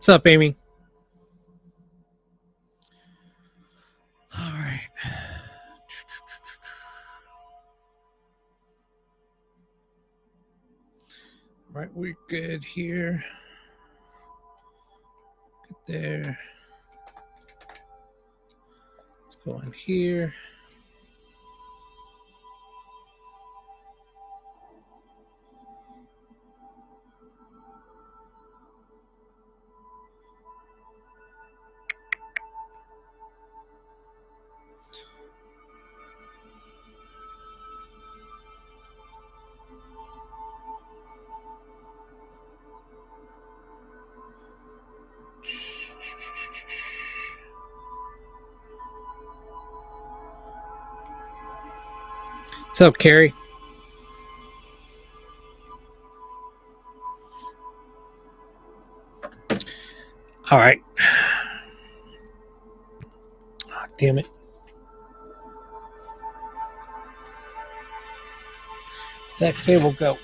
What's up, Amy? All right. Right, we're good here. Good there. Let's go on here. What's up, Carrie? All right. Oh, damn it. That cable go.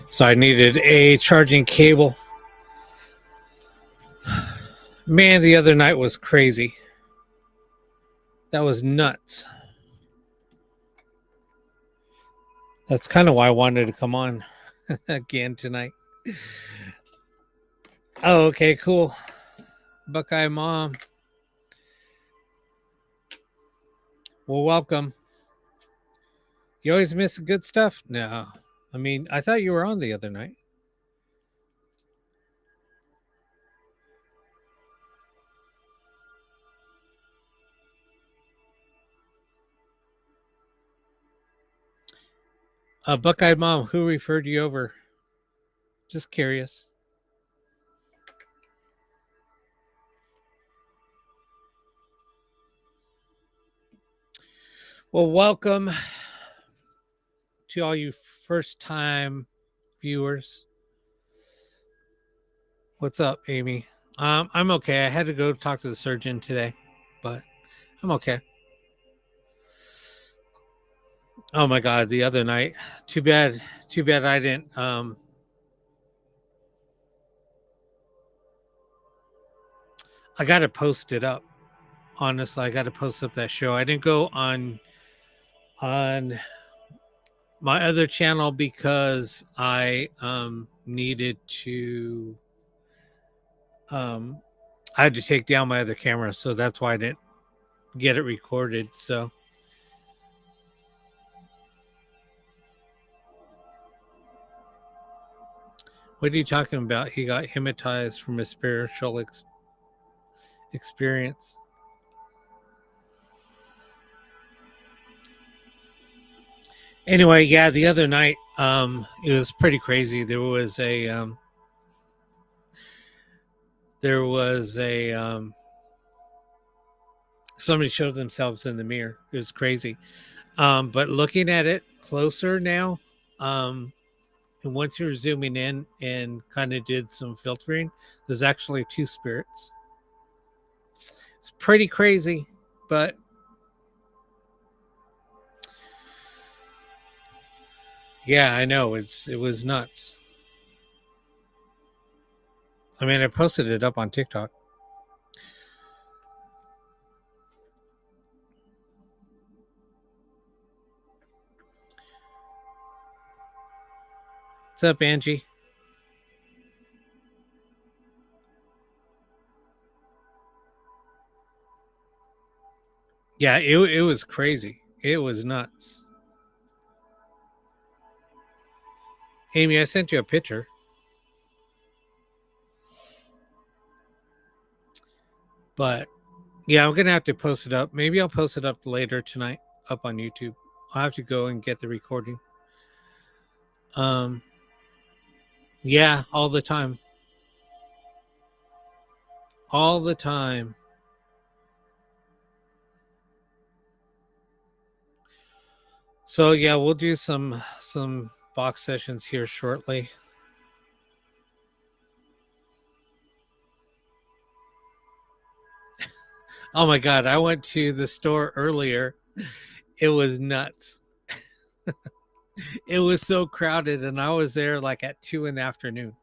So I needed a charging cable. Man, the other night was crazy. That was nuts. That's kind of why I wanted to come on again tonight. Oh, okay, cool. Buckeye Mom. Well, welcome. You always miss good stuff? No. I mean, I thought you were on the other night. Buckeye Mom, who referred you over? Just curious. Well, welcome to all you first-time viewers. What's up, Amy? I'm okay. I had to go talk to the surgeon today, but I'm okay. Oh my God, the other night. Too bad I didn't I gotta post it up. Honestly, I gotta post up that show. I didn't go on my other channel because I needed to I had to take down my other camera, so that's why I didn't get it recorded. So what are you talking about? He got hypnotized from a spiritual experience. Anyway, yeah, the other night, it was pretty crazy. There was a somebody showed themselves in the mirror. It was crazy. But looking at it closer now, and once you're zooming in and kind of did some filtering, there's actually two spirits. It's pretty crazy, but yeah, I know it was nuts. I mean, I posted it up on TikTok. What's up, Angie? Yeah, it was crazy. It was nuts. Amy, I sent you a picture. But yeah, I'm gonna have to post it up. Maybe I'll post it up later tonight up on YouTube. I'll have to go and get the recording. Yeah, all the time. All the time. So yeah, we'll do some box sessions here shortly. Oh my God. I went to the store earlier. It was nuts. It was so crowded, and I was there like at 2 in the afternoon.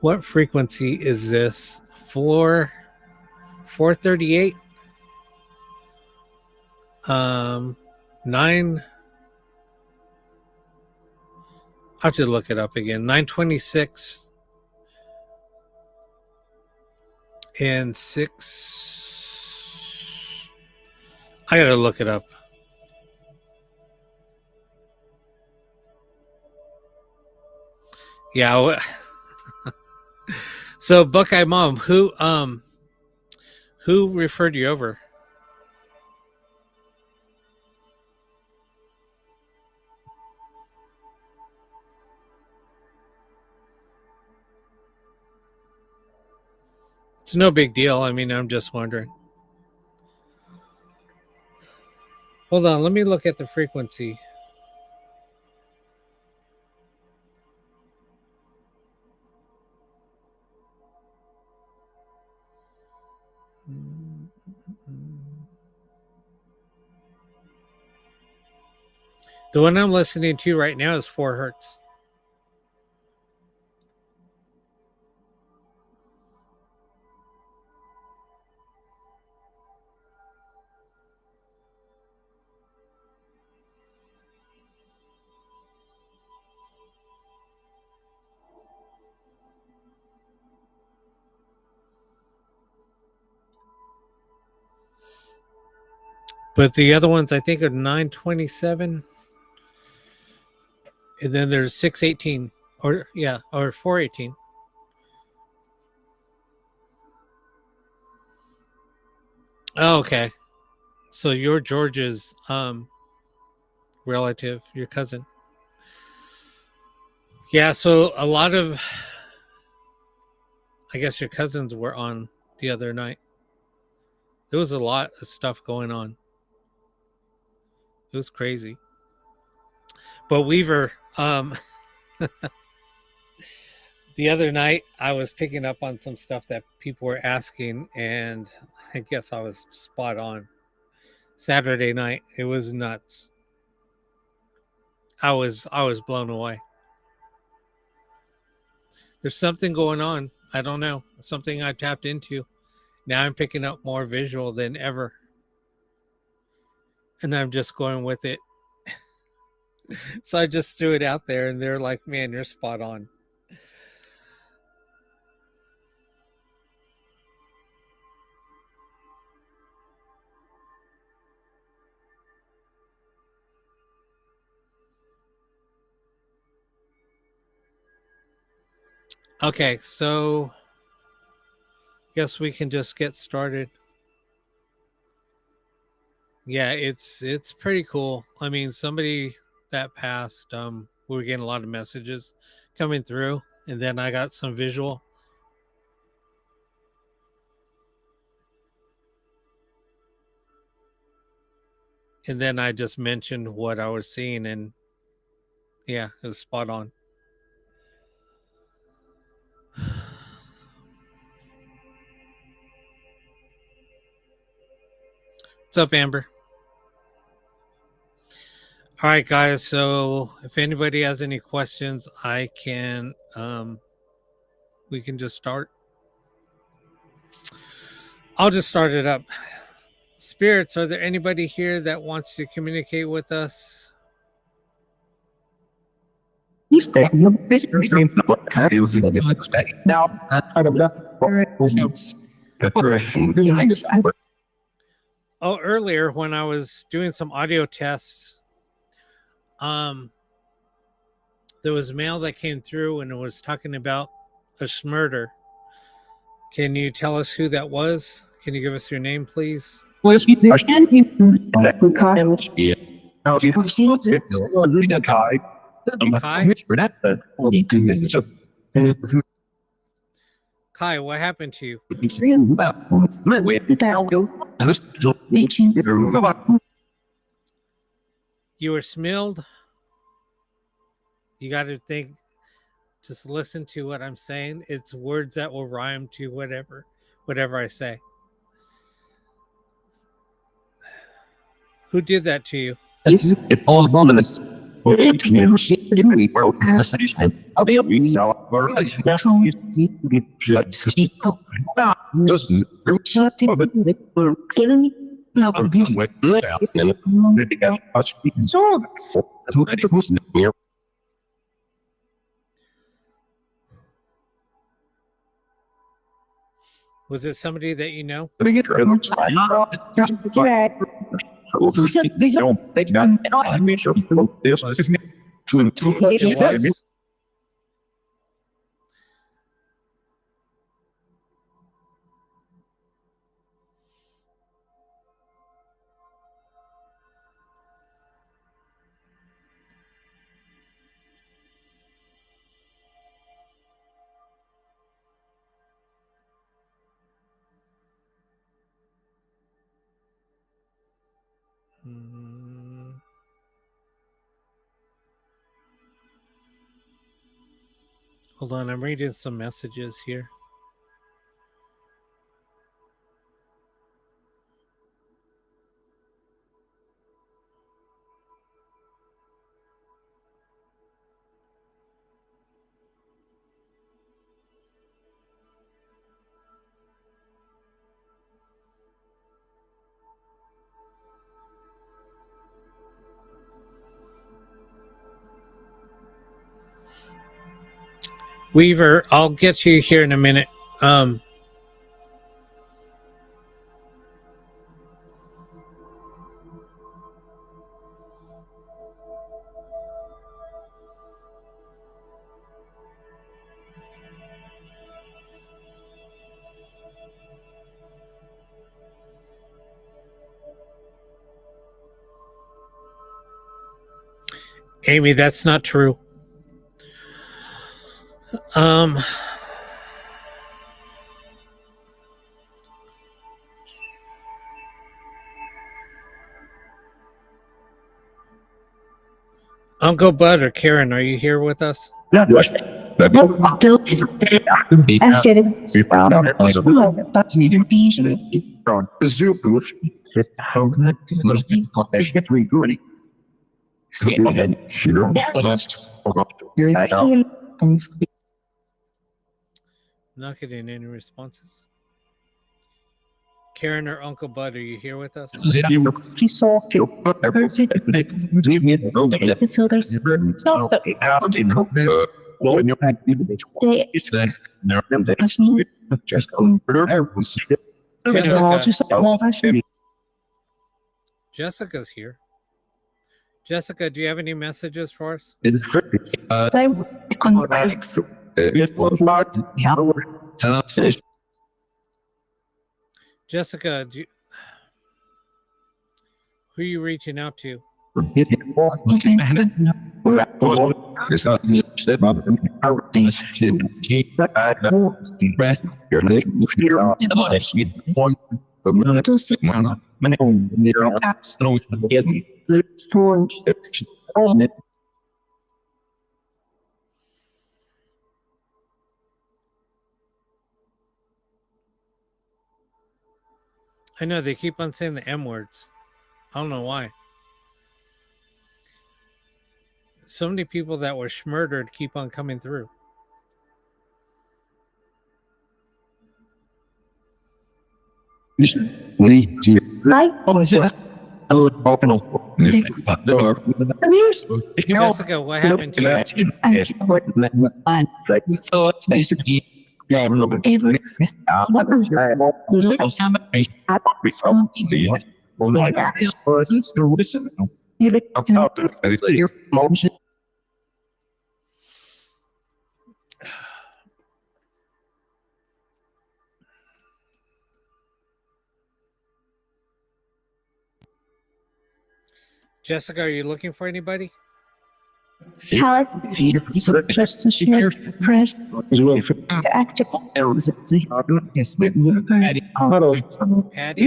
What frequency is this? 438? 9. I'll have to look it up again. 926 and 6. I gotta look it up. Yeah. So Buckeye Mom, who referred you over? It's no big deal. I mean, I'm just wondering. Hold on, let me look at the frequency. The one I'm listening to right now is 4 hertz. But the other ones I think are 927. And then there's 618 or 418. Oh, okay. So you're George's relative, your cousin. Yeah, so a lot of, I guess your cousins were on the other night. There was a lot of stuff going on. It was crazy. But Weaver, the other night I was picking up on some stuff that people were asking, and I guess I was spot on. Saturday night, it was nuts. I was blown away. There's something going on. I don't know. Something I tapped into. Now I'm picking up more visual than ever. And I'm just going with it. So I just threw it out there, and they're like, man, you're spot on. Okay, so guess we can just get started. Yeah, it's pretty cool. I mean, somebody that passed, we were getting a lot of messages coming through, and then I got some visual. And then I just mentioned what I was seeing, and yeah, it was spot on. What's up, Amber? All right, guys. So if anybody has any questions, I can we can just start. I'll just start it up. Spirits, are there anybody here that wants to communicate with us? Oh, earlier when I was doing some audio tests, there was mail that came through and it was talking about a Schmurder. Can you tell us who that was? Can you give us your name, please? Kai? Kai, what happened to you? You were smilled. You got to think. Just listen to what I'm saying. It's words that will rhyme to whatever I say. Who did that to you? It all bonus. I'll be Was it somebody that you know? It was. Mm. Hold on, I'm reading some messages here. Weaver, I'll get to you here in a minute. Amy, that's not true. Uncle Bud or Karen, are you here with us? Not getting any responses. Karen or Uncle Bud, are you here with us? Jessica's here. Jessica, do you have any messages for us? Jessica, who are you reaching out to? I know they keep on saying the M words. I don't know why. So many people that were murdered keep on coming through. Jessica, what happened to you? Jessica, are you looking for anybody? Patty? Patty?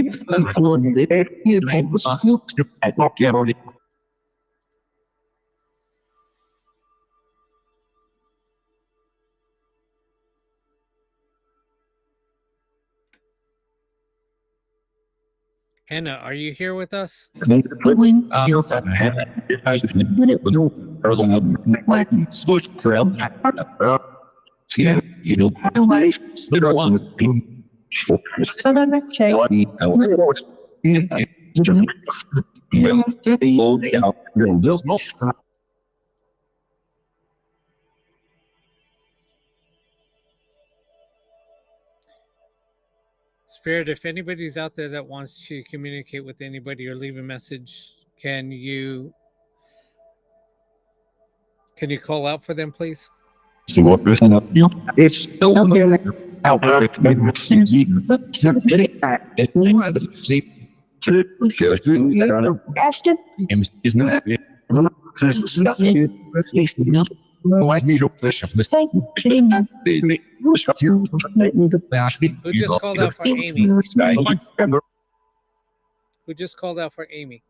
Hannah, are you here with us? Spirit, if anybody's out there that wants to communicate with anybody or leave a message, can you call out for them, please? Who just called out for Amy? Who just called out for Amy?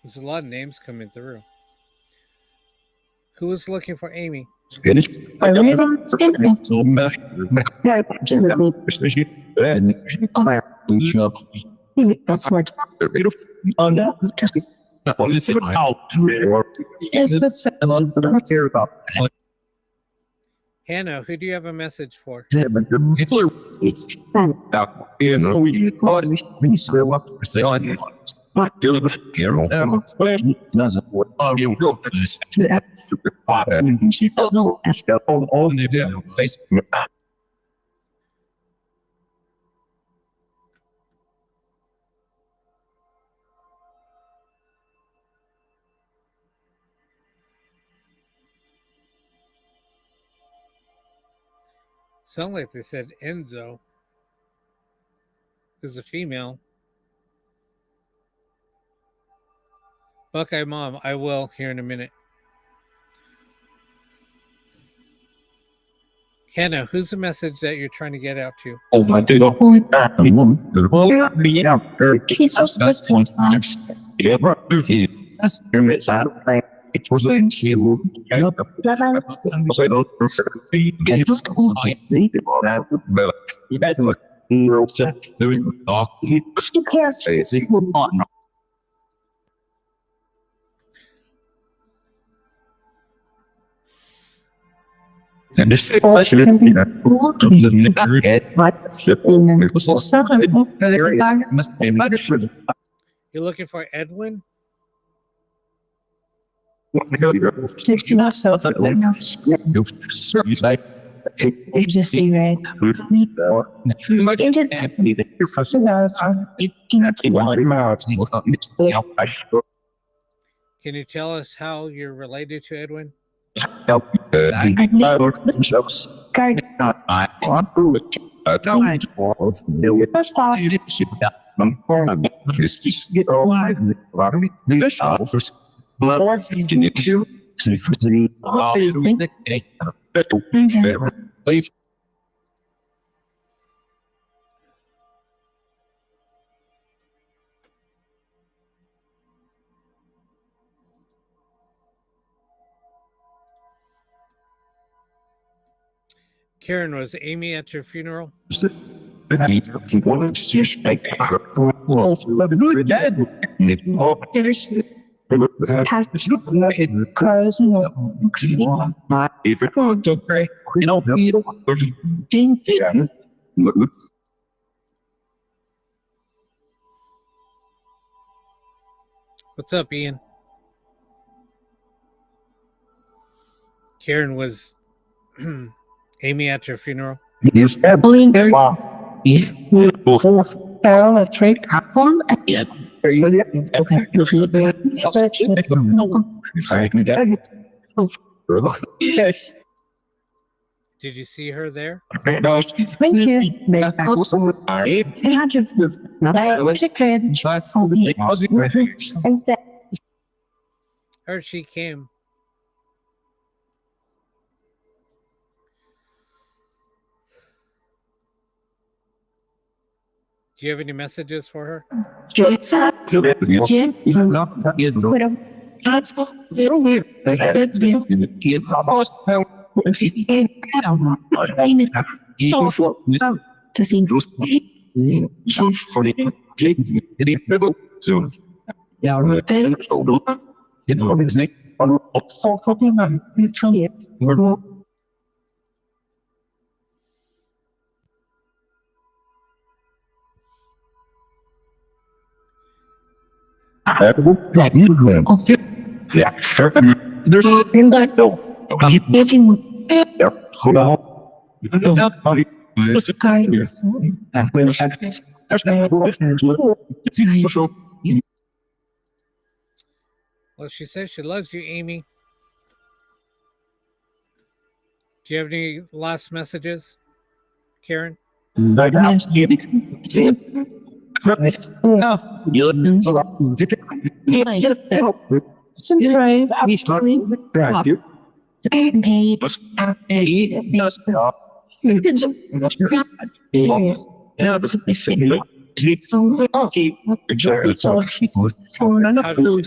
There's a lot of names coming through. Who was looking for Amy? Hannah, who do you have a message for? Sound like they said Enzo is a female. Buckeye Mom, I will here in a minute. Hannah, who's the message that you're trying to get out to? And this is You're looking for Edwin? Can you tell us how you're related to Edwin? Karen, was Amy at your funeral? What's up, Ian? Karen, was Amy at your funeral? Did you see her there? Heard she came. Do you have any messages for her? There's in that no. Well, she says she loves you, Amy. Do you have any last messages, Karen?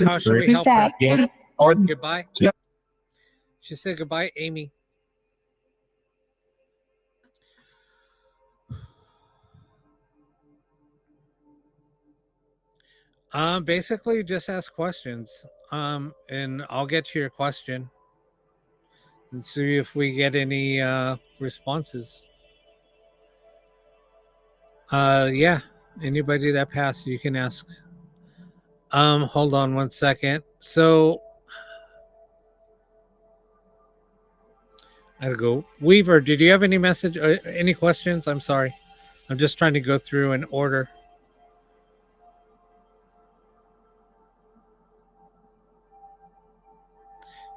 How should we help her? Goodbye. She said goodbye, Amy. Basically just ask questions. And I'll get to your question and see if we get any responses. Yeah, anybody that passed, you can ask. Hold on one second. So I gotta go. Weaver, did you have any message or any questions? I'm sorry. I'm just trying to go through in order.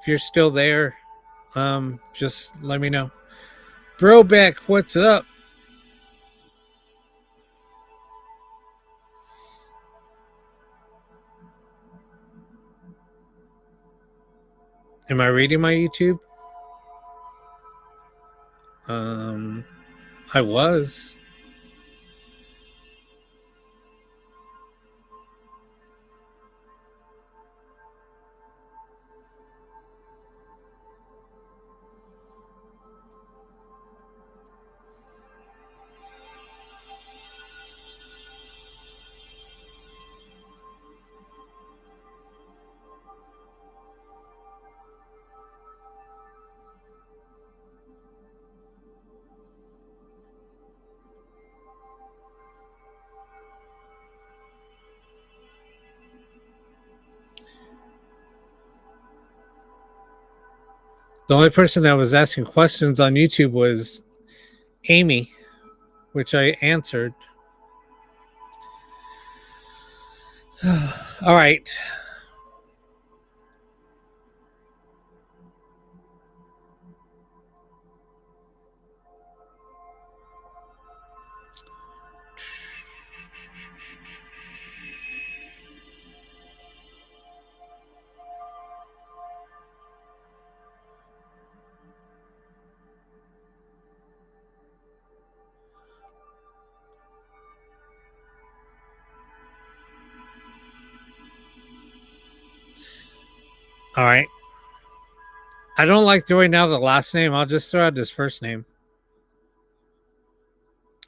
If you're still there, just let me know. Brobeck, what's up? Am I reading my YouTube? I was. The only person that was asking questions on YouTube was Amy, which I answered. All right. All right. I don't like throwing out the last name. I'll just throw out his first name.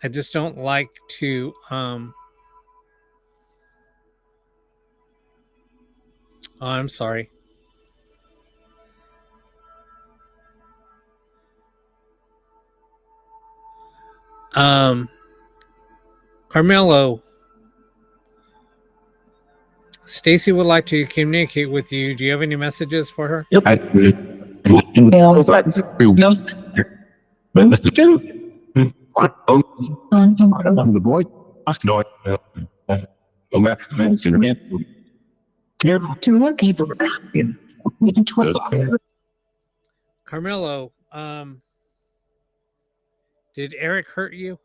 I just don't like to oh, I'm sorry. Carmelo, Stacy would like to communicate with you. Do you have any messages for her? Yep. The boy. Carmelo, did Eric hurt you?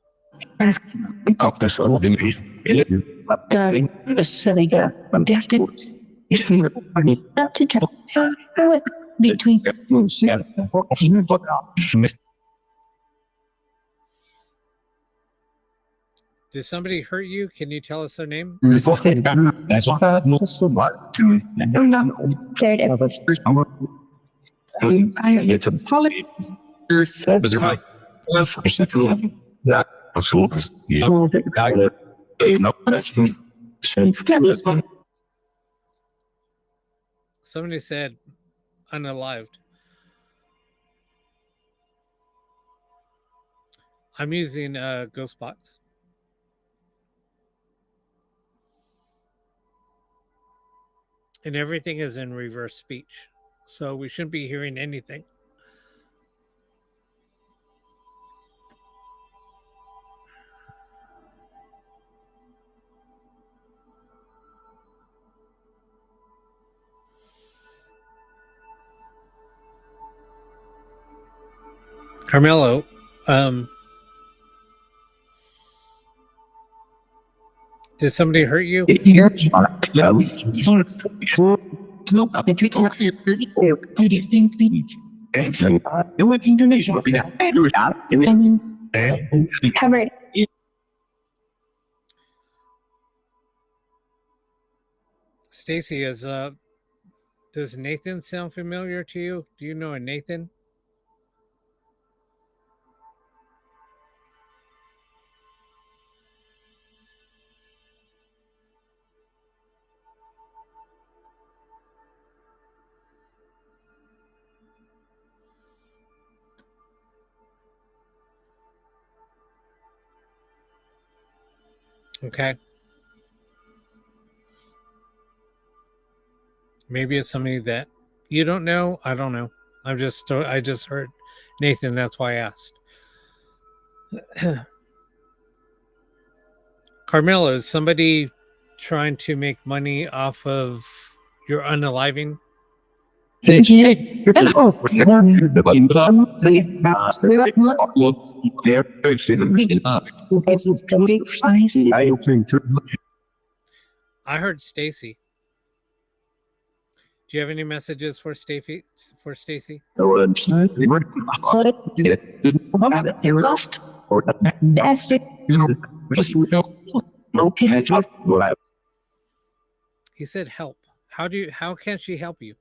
Did somebody hurt you? Can you tell us their name? That's what I was so much to third of the first hour. It's a solid. There's right. That absolutely. Somebody said unalived. I'm using Ghostbox. And everything is in reverse speech. So we shouldn't be hearing anything. Carmelo, did somebody hurt you? Covered. Stacy, does Nathan sound familiar to you? Do you know a Nathan? Okay. Maybe it's somebody that you don't know. I don't know. I just heard Nathan. That's why I asked. Carmela, is somebody trying to make money off of your unaliving? I heard Stacy. Do you have any messages for Stacy? For Stacy? He said help. How can she help you?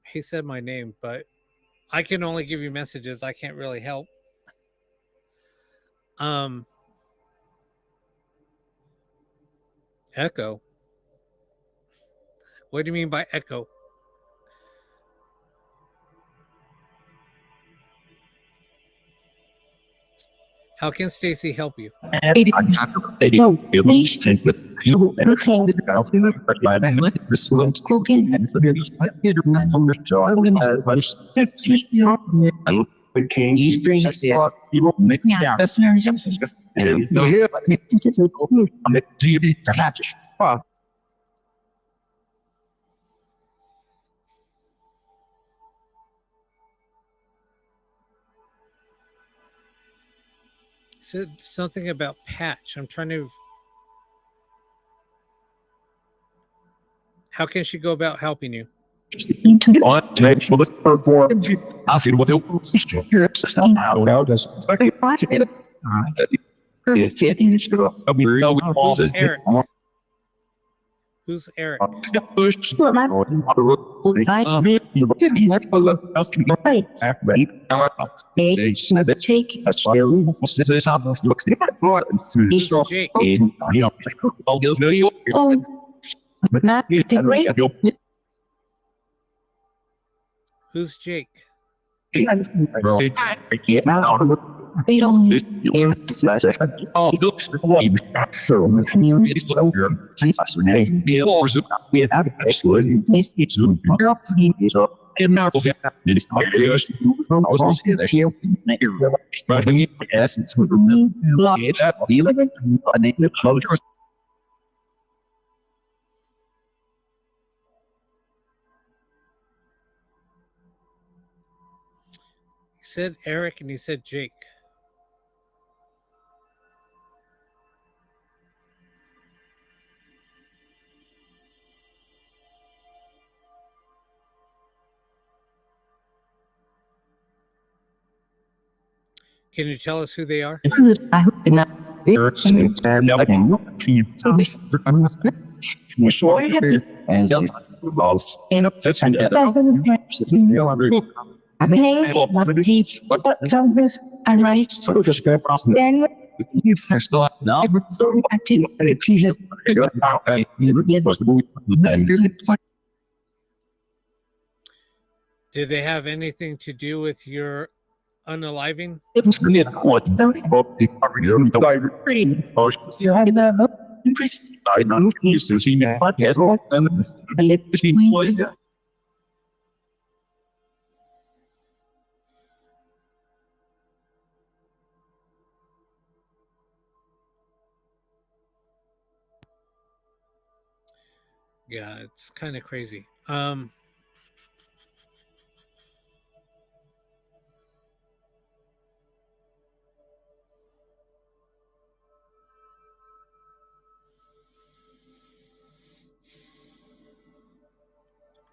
He said my name, but I can only give you messages. I can't really help. Echo. What do you mean by echo? How can Stacy help you? Said something about patch. I'm trying to. How can she go about helping you? Eric. Who's Eric? Who's Jake? They don't He said Eric and he said Jake. Can you tell us who they are? I hope they're not. No, I can look to you. This was so and balls and up to and I mean, teach what Congress and right so just go across then you still now so I think Jesus Did they have anything to do with your unaliving? it was really what don't hope the you had I don't use to see me but yes and let the see Yeah, it's kind of crazy.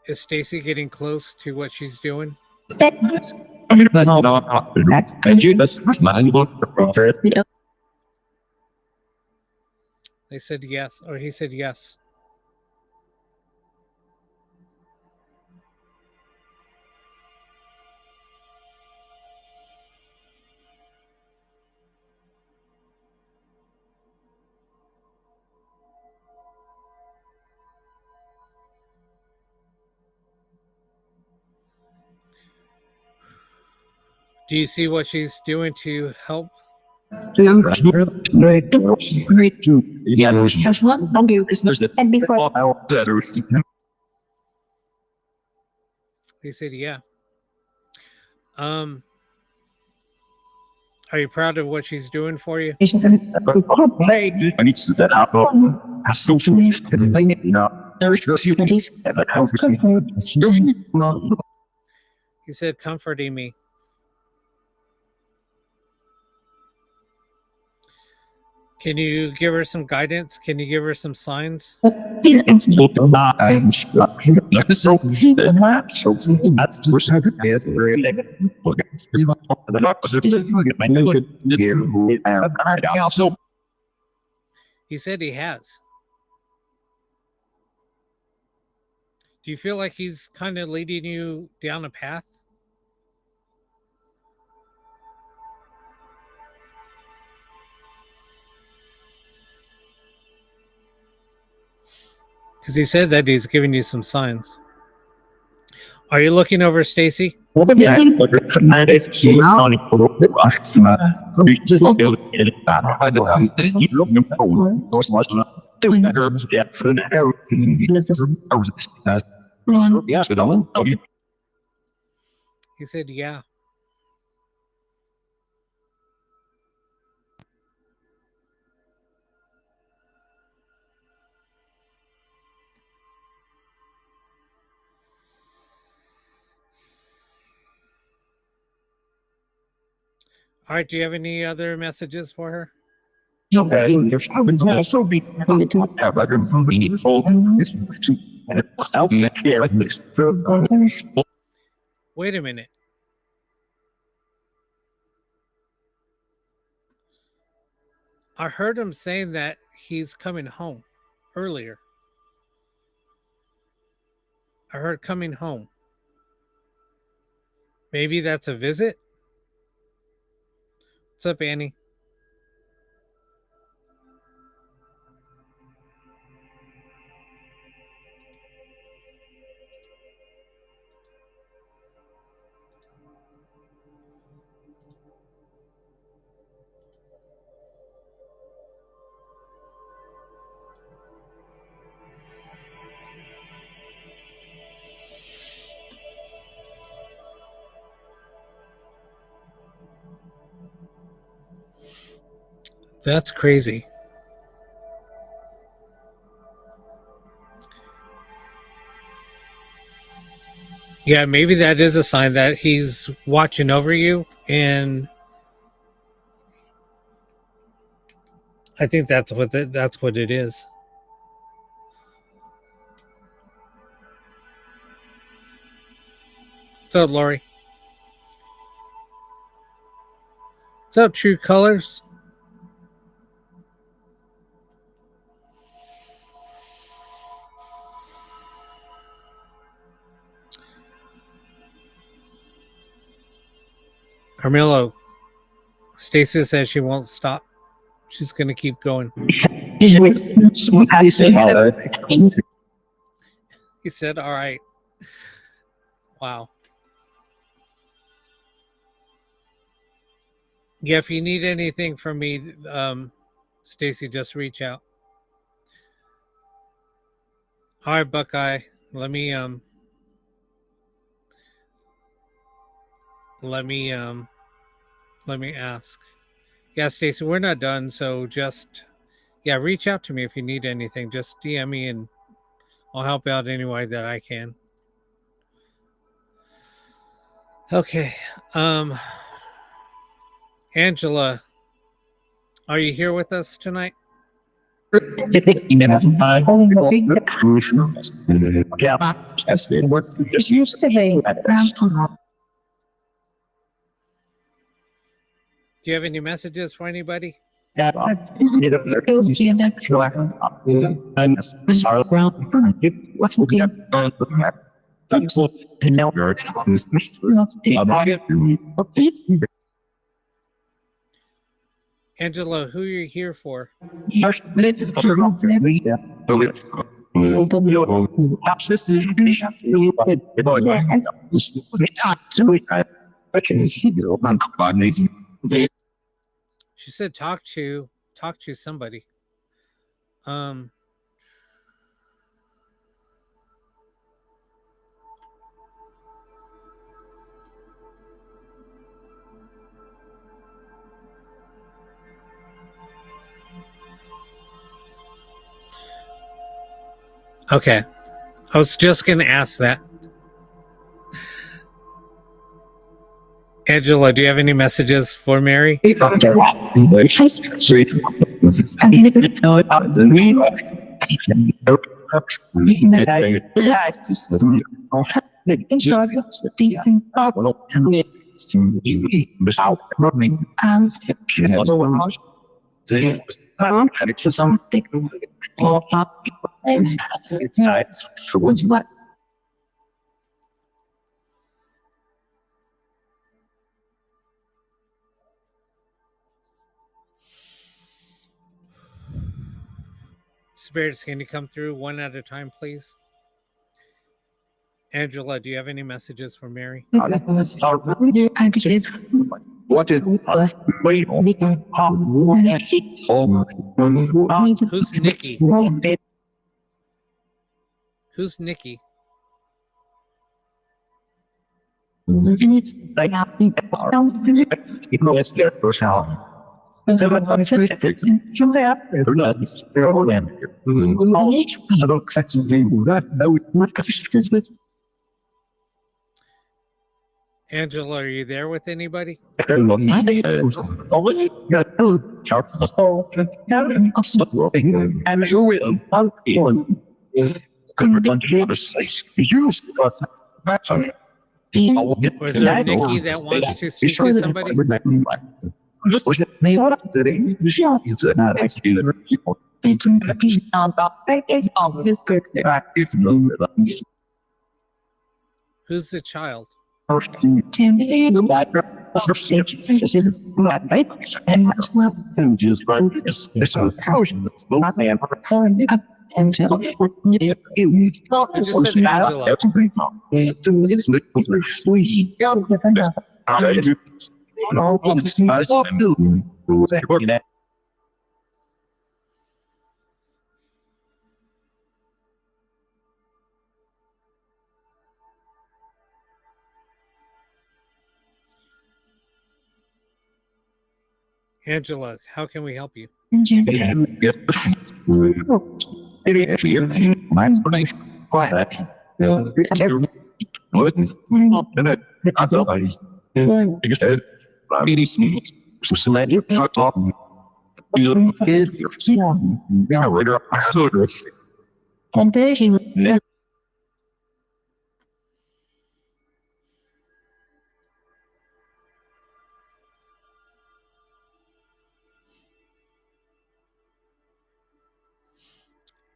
Is Stacy getting close to what she's doing? I mean, that's all about that. And you just man look They said yes, or he said yes. Do you see what she's doing to help? Great too. Yeah, there's one don't do business and before He said yeah. Um, are you proud of what she's doing for you? I need to that out. I still finish there's just you but how He said comforting me. Can you give her some guidance? Can you give her some signs? it's I'm like this so that's just how it is really the opposite my new here I also He said he has. Do you feel like he's kind of leading you down a path? Because he said that he's giving you some signs. Are you looking over Stacy? He said, yeah. All right. Do you have any other messages for her? Also be Wait a minute. I heard him saying that he's coming home earlier. I heard coming home. Maybe that's a visit? What's up, Annie? That's crazy. Yeah, maybe that is a sign that he's watching over you, and I think that's what it is. What's up, Lori? What's up, True Colors? Carmelo, Stacy says she won't stop. She's going to keep going. He said, all right. Wow. Yeah, if you need anything from me, Stacy, just reach out. All right, Buckeye. Let me ask. Yeah, Stacy, we're not done, so just reach out to me if you need anything. Just DM me and I'll help out any way that I can. Okay. Angela, are you here with us tonight? Do you have any messages for anybody? Angela, who are you here for? She said talk to somebody. Okay. I was just going to ask that. Angela, do you have any messages for Mary? Who's Spirits, can you come through one at a time, please? Angela, do you have any messages for Mary? Who's Nikki? Who's Nikki? Angela, are you there with anybody? Or is there Nikki that wants to speak to somebody? Who's the child? Angela, how can we help you?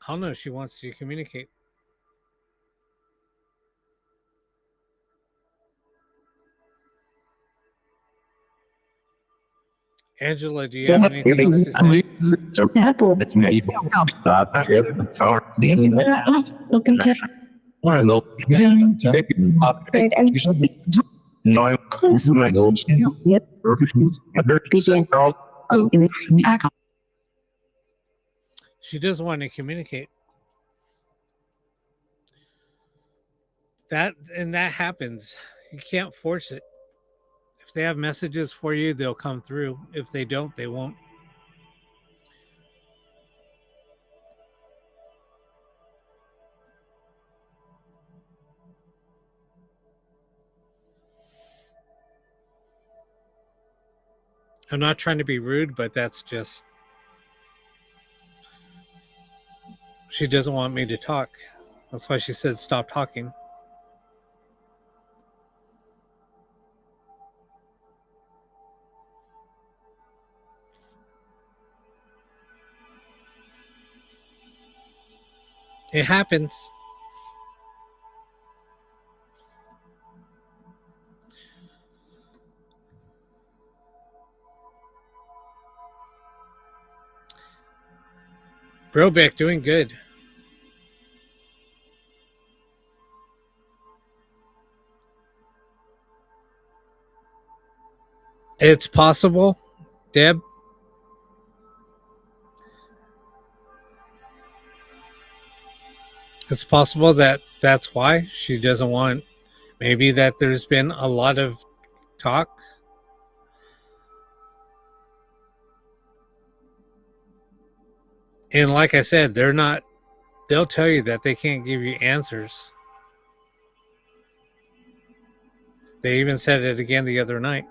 I don't know. She wants to communicate. Angela, do you have anything else to say? So it's me. Stop. I have the power. Looking at I know. Take it up. You should be. No, it's my goals. yep. Oh, She does want to communicate. That happens. You can't force it. If they have messages for you, they'll come through. If they don't, they won't. I'm not trying to be rude, but that's just, she doesn't want me to talk. That's why she said stop talking. It happens. Brobeck doing good. It's possible, Deb. It's possible that that's why she doesn't want, maybe that there's been a lot of talk. And like I said, they'll tell you that they can't give you answers. They even said it again the other night.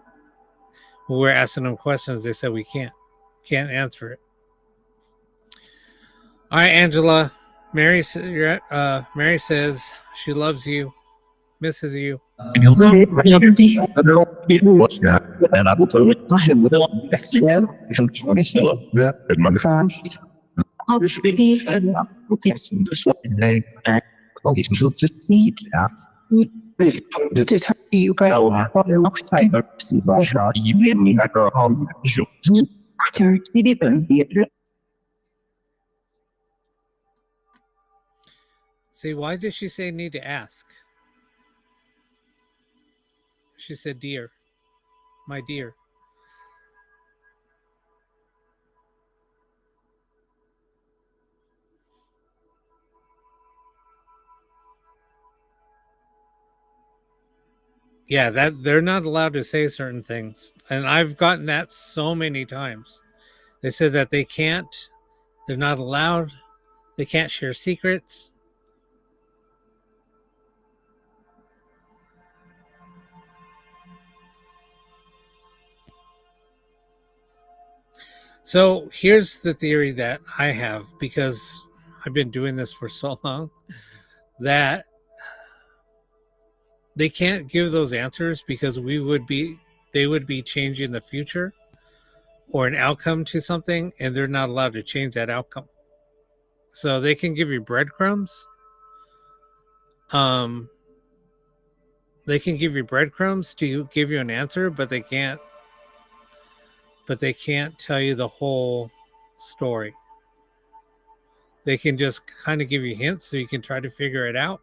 When we were asking them questions, they said we can't answer it. All right, Angela. Mary says she loves you, misses you. And I will tell it. I have little next year. I'm trying to sell it. Yeah, and my phone. I'll just be this one name. Oh, he's just need us. To tell you about what I love to see by her. You made me like a home. See, why did she say need to ask? She said, dear, my dear. Yeah, that they're not allowed to say certain things. And I've gotten that so many times. They said that they're not allowed, they can't share secrets. So here's the theory that I have, because I've been doing this for so long, that they can't give those answers because they would be changing the future or an outcome to something, and they're not allowed to change that outcome. So they can give you breadcrumbs. They can give you breadcrumbs to give you an answer, but they can't tell you the whole story. They can just kind of give you hints so you can try to figure it out,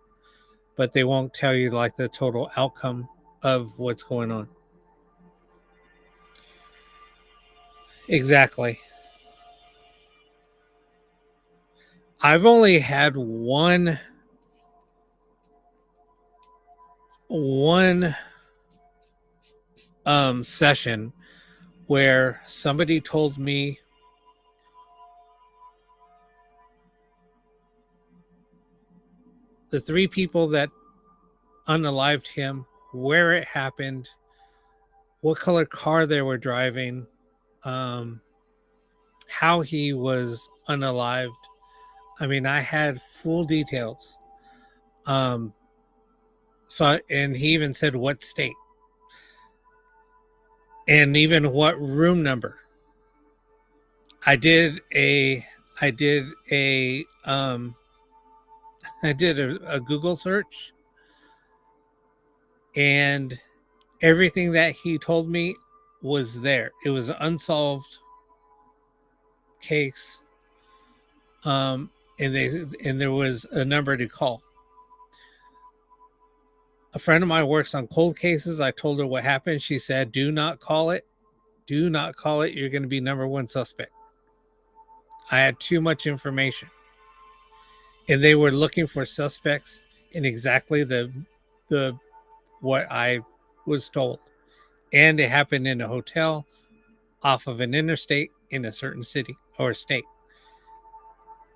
but they won't tell you like the total outcome of what's going on. Exactly. I've only had one session where somebody told me the 3 people that unalived him, where it happened, what color car they were driving, how he was unalived. I mean, I had full details. And he even said what state and even what room number. I did I did a a Google search, and everything that he told me was there. It was an unsolved case, and there was a number to call. A friend of mine works on cold cases. I told her what happened. She said, "Do not call it. Do not call it. You're going to be number one suspect." I had too much information, and they were looking for suspects in exactly the what I was told, and it happened in a hotel off of an interstate in a certain city or state.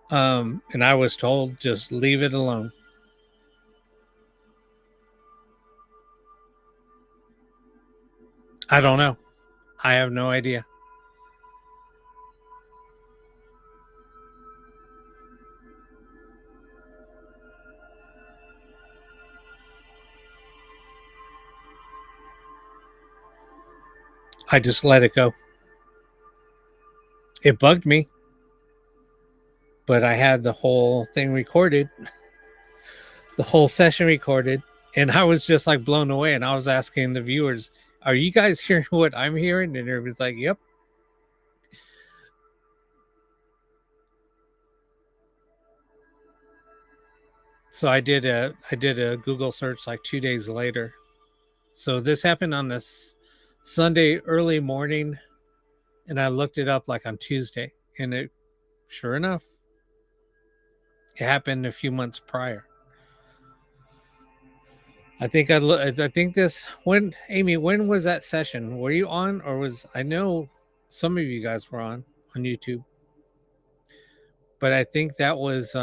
And I was told, just leave it alone. I don't know. I have no idea. I just let it go. It bugged me, but I had the whole thing recorded, the whole session recorded, and I was just like blown away. And I was asking the viewers, "Are you guys hearing what I'm hearing?" And everybody's like, "Yep." So I did a Google search like 2 days later. So this happened on this Sunday early morning, and I looked it up like on Tuesday, and it, sure enough, it happened a few months prior. I think when Amy, when was that session? Were you on, or was, I know some of you guys were on YouTube, but I think that was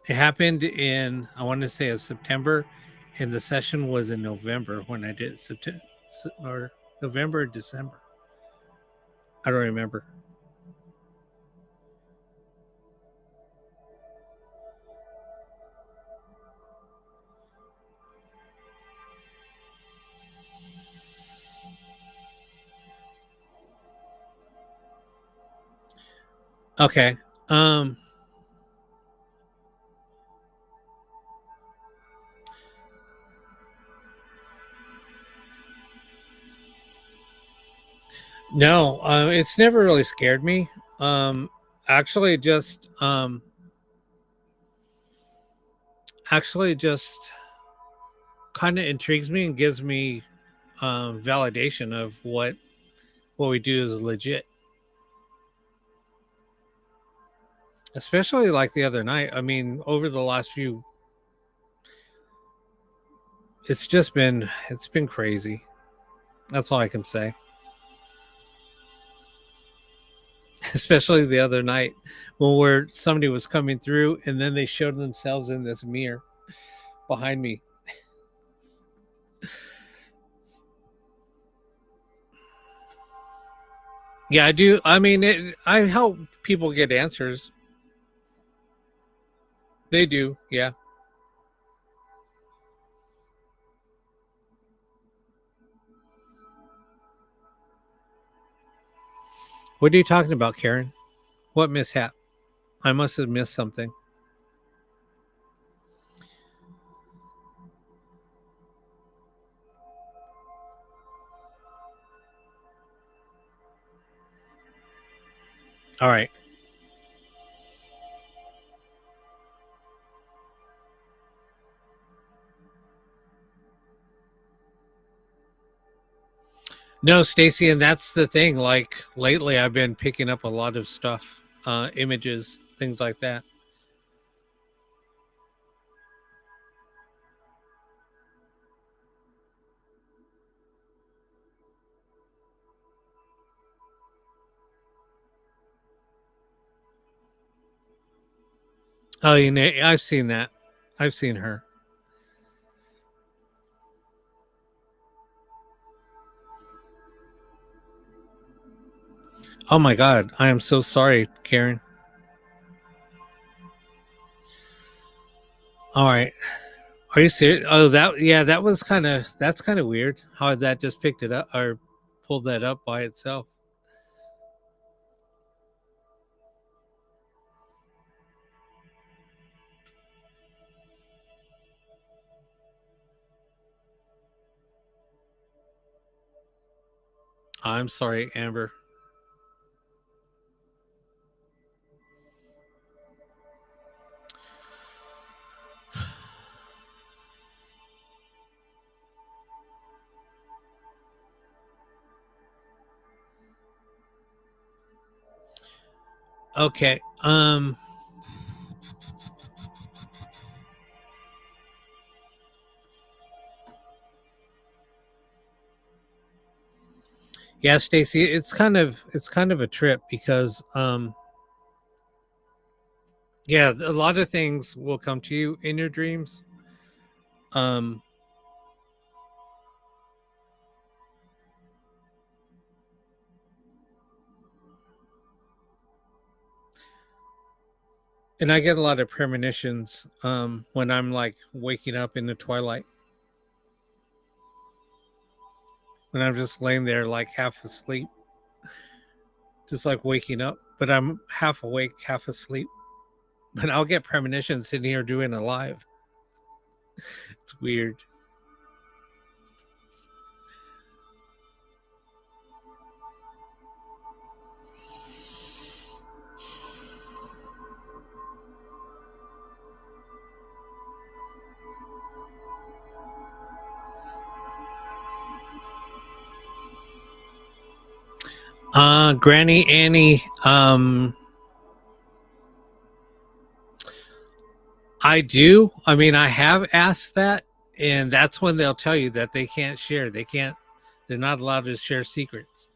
it happened in, I want to say, of September, and the session was in November when I did September or November or December. I don't remember. Okay. No, it's never really scared me. Actually, just kind of intrigues me and gives me validation of what we do is legit. Especially like the other night. I mean, over the last few, it's been crazy. That's all I can say. Especially the other night when somebody was coming through and then they showed themselves in this mirror behind me. Yeah, I do. I mean, I help people get answers. They do, yeah. What are you talking about, Karen? What mishap? I must have missed something. All right. No, Stacy, and that's the thing. Like lately, I've been picking up a lot of stuff, images, things like that. Oh, you know, I've seen that. I've seen her. Oh my God, I am so sorry, Karen. All right. Are you serious? Oh, that's kind of weird how that just picked it up or pulled that up by itself. I'm sorry, Amber. Okay. Yeah, Stacy, it's kind of a trip because yeah, a lot of things will come to you in your dreams. Um and I get a lot of premonitions when I'm like waking up in the twilight. When I'm just laying there like half asleep, just like waking up, but I'm half awake, half asleep. But I'll get premonitions sitting here doing it live. It's weird. Granny Annie, I do. I mean, I have asked that, and that's when they'll tell you that they can't share. They're not allowed to share secrets.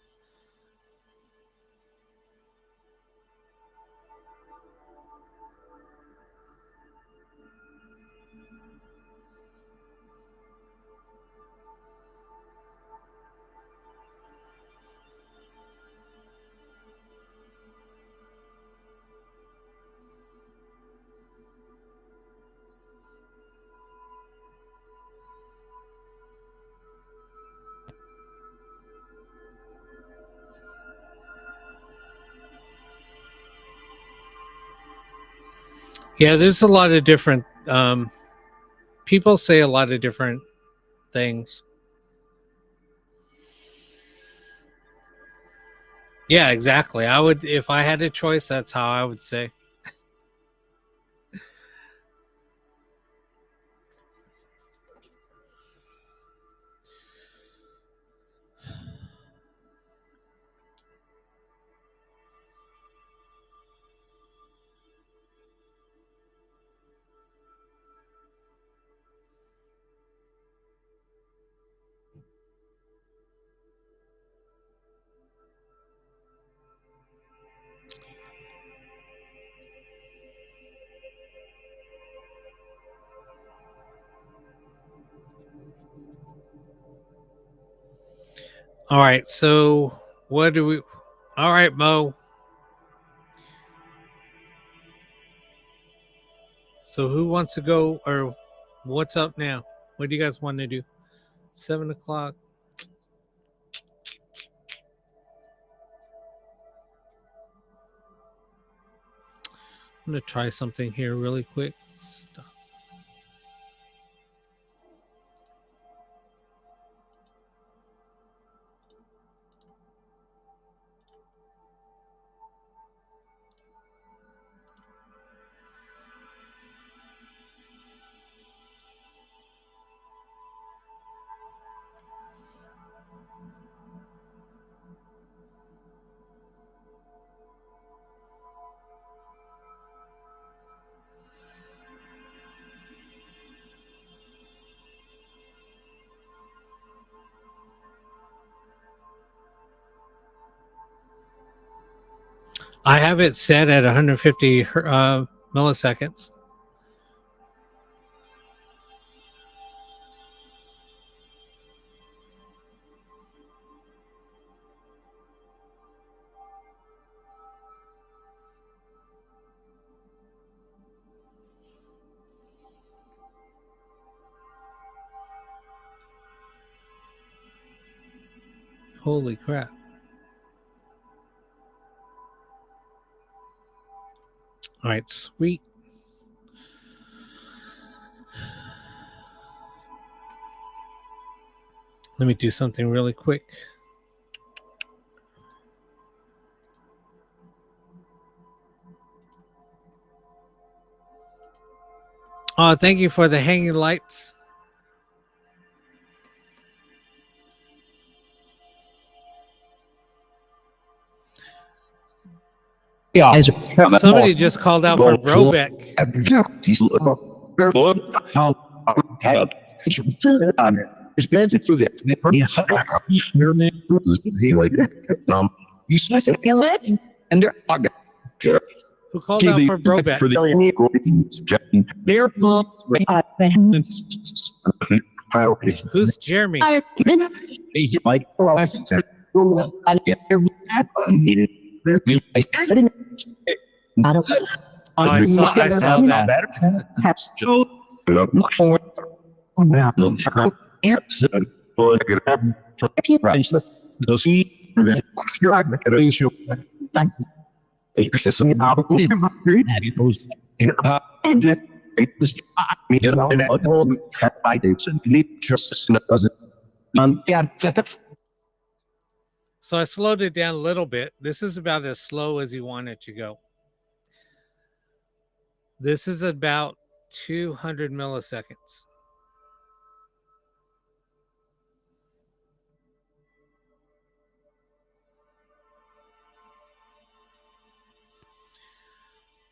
Yeah, there's a lot of different people say a lot of different things. Yeah, exactly. I would, if I had a choice, that's how I would say. All right, so what do we? All right, Mo. So who wants to go, or what's up now? What do you guys want to do? 7 o'clock. I'm gonna try something here really quick. Stop. I have it set at 150 milliseconds. Holy crap. All right, sweet. Let me do something really quick. Oh, thank you for the hanging lights. Yeah. Somebody just called out for Brobeck. Who called out for Brobeck? Who's Jeremy? I saw that. So I slowed it down a little bit. This is about as slow as you want it to go. This is about 200 milliseconds.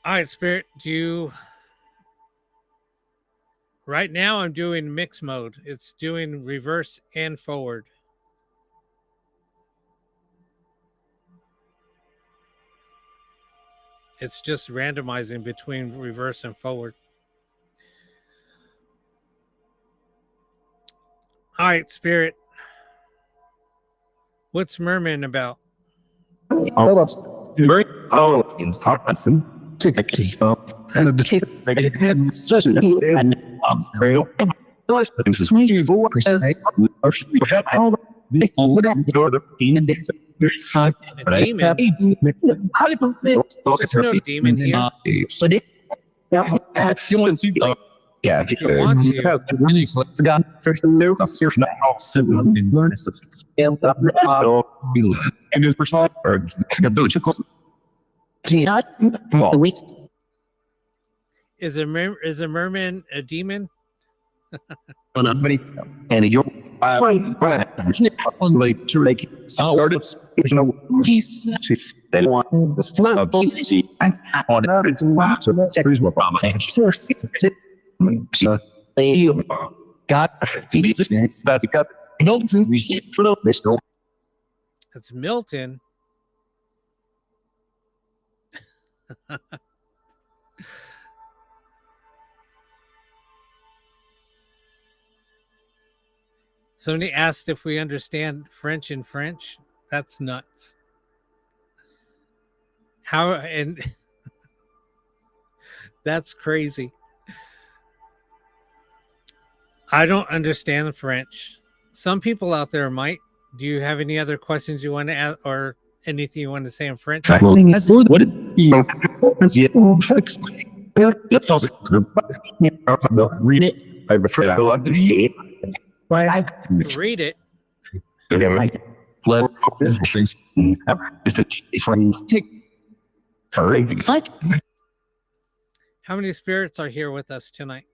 All right, Spirit, right now I'm doing mix mode. It's doing reverse and forward. It's just randomizing between reverse and forward. All right, Spirit. What's Merman about? A demon? There's no demon here. Yeah, If you want to. Is a merman a demon? And you're It's Milton. Somebody asked if we understand French in French. That's nuts. How and that's crazy. I don't understand French. Some people out there might. Do you have any other questions you want to ask or anything you want to say in French? Read it. I prefer Read it. How many spirits are here with us tonight?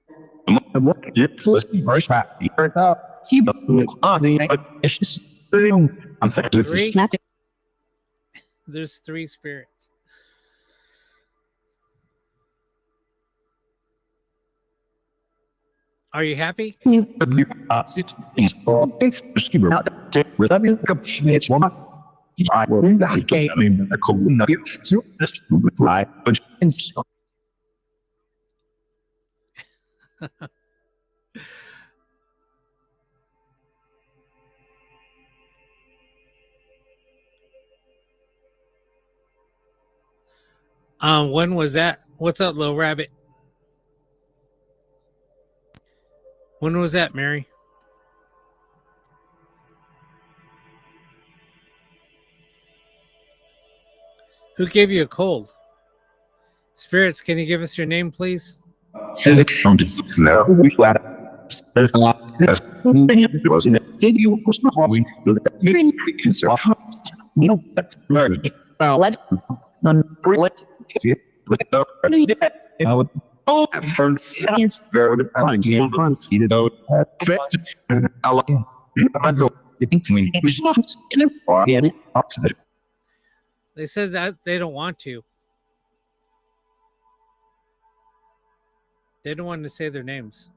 Three? There's 3 spirits. Are you happy? When was that? What's up, little rabbit? When was that, Mary? Who gave you a cold? Spirits, can you give us your name, please? Oh, I've heard it's very fine. You can't see the dog. I like it. I go. You think to me, it's not in it or get it opposite. They said that they don't want to. They don't want to say their names.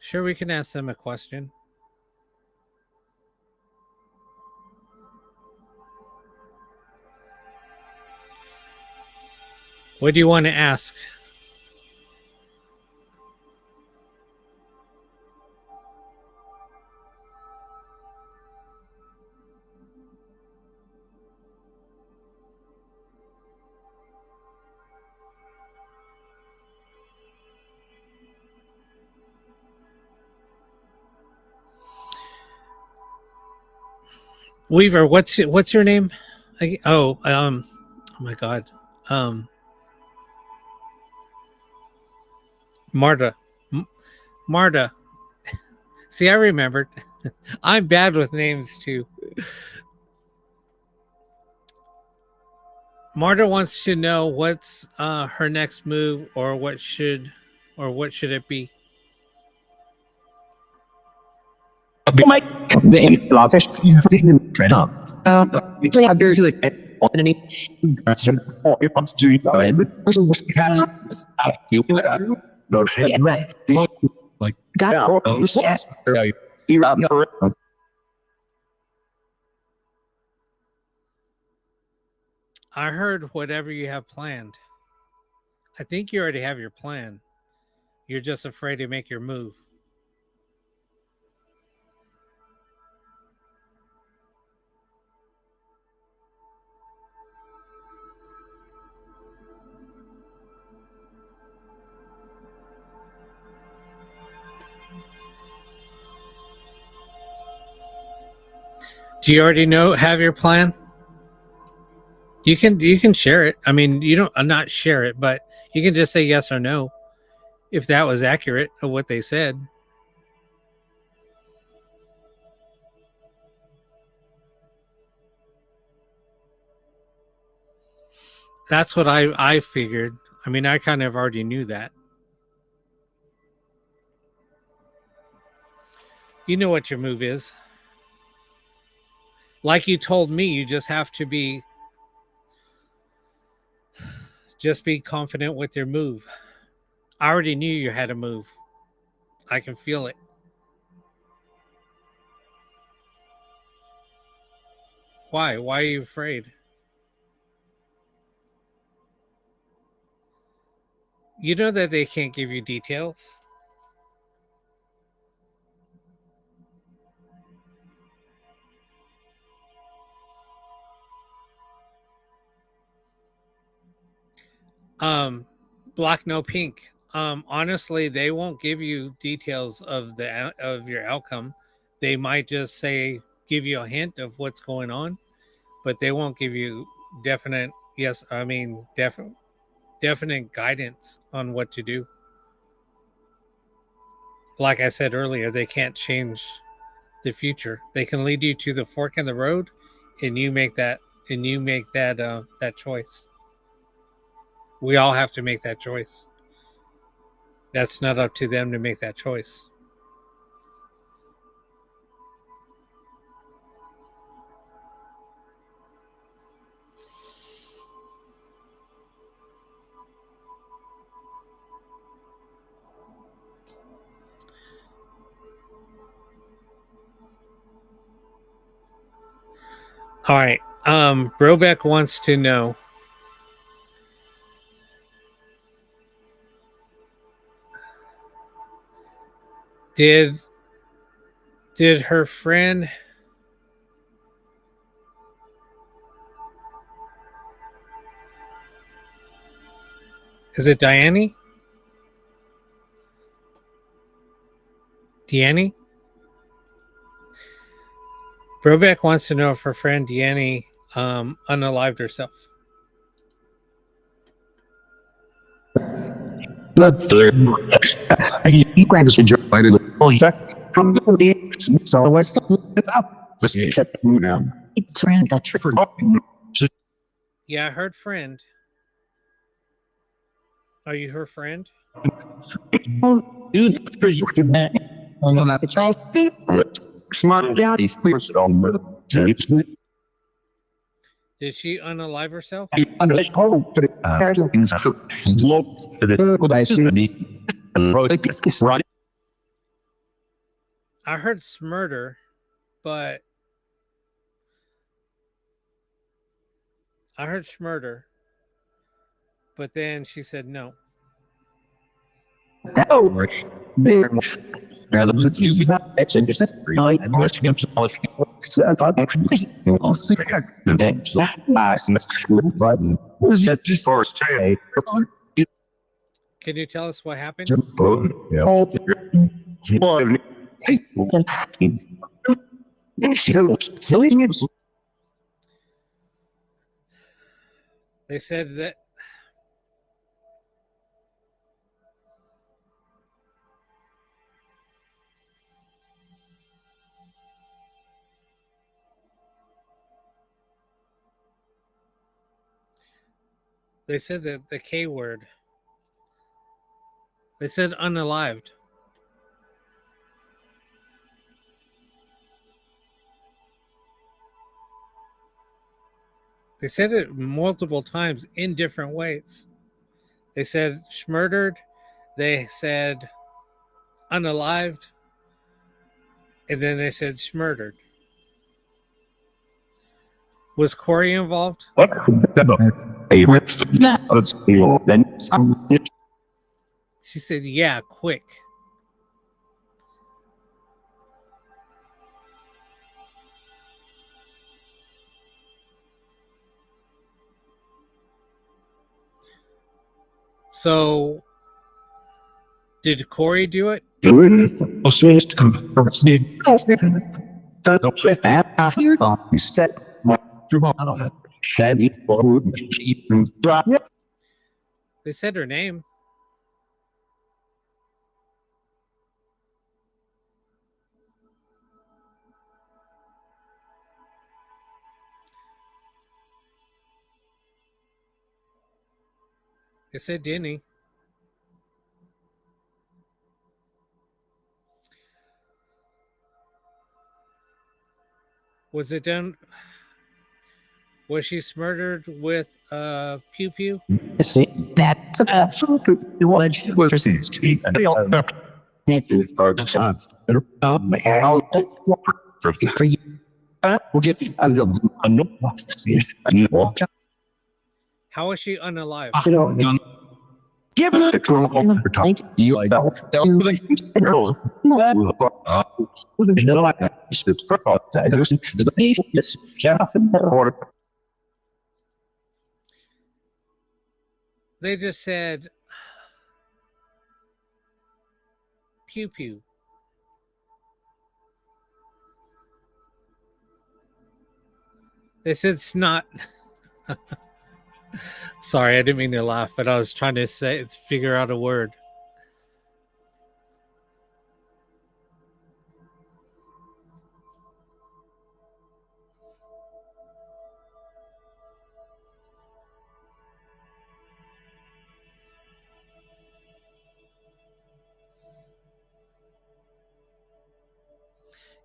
Sure, we can ask them a question. What do you want to ask? Weaver, what's your name? Oh my God, Marta, Marta. See, I remembered. I'm bad with names too. Marta wants to know what's her next move, or what should it be? My the lots of trend up. We play out there to like underneath. Or if I'm doing you no shit. Like Got yes. You're up. I heard whatever you have planned. I think you already have your plan. You're just afraid to make your move. Do you already have your plan? You can share it. I mean, you don't not share it, but you can just say yes or no if that was accurate of what they said. That's what I figured. I mean, I kind of already knew that. You know what your move is. Like you told me, you just have to be confident with your move. I already knew you had a move. I can feel it. Why? Why are you afraid? You know that they can't give you details. Black no pink. Honestly, they won't give you details of your outcome. They might just give you a hint of what's going on, but they won't give you definite definite guidance on what to do. Like I said earlier, they can't change the future. They can lead you to the fork in the road, and you make that that choice. We all have to make that choice. That's not up to them to make that choice. All right. Brobeck wants to know, did her friend is it Diane? Deanne? Brobeck wants to know if her friend Deanne unalived herself. That's the he grabs the joint by the from the so what's up? Let's shut now. It's turned that trick. Yeah, I heard friend. Are you her friend? Dude, I'm gonna have to try. Smart daddy's clears it on the Did she unalive herself? under the hole for the things low to the good I see and road right. I heard smurder, but I heard schmurder. But then she said no. That over there. Rather than use that action, just that's really and most of them so I thought actually I'll see and then so nice and button was that just for stay. Can you tell us what happened? She's a silly. They said that the K word. They said unalived. They said it multiple times in different ways. They said schmurdered. They said unalived. And then they said schmurdered. Was Corey involved? She said, yeah, quick. So, did Corey do it? They said her name. They said Denny. Was it done? Was she murdered with pew pew? See, that's absolutely what she was saying. And they all we'll get a no. How was she unalive? Give it a girl. You like that. They just said pew pew. They said snot. Sorry, I didn't mean to laugh, but I was trying to figure out a word.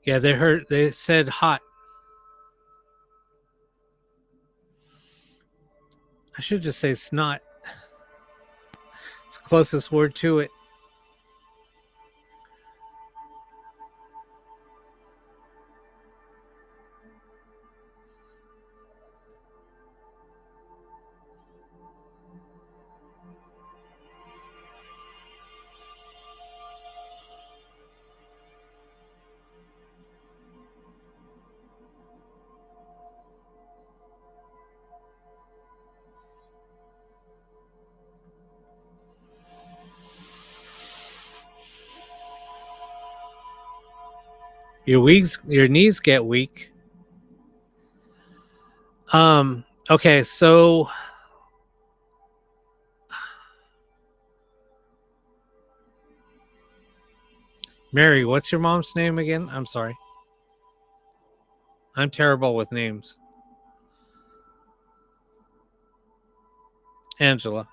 Yeah, they said hot. I should just say snot. It's the closest word to it. Your knees get weak. Okay, so Mary, what's your mom's name again? I'm sorry. I'm terrible with names. Angela.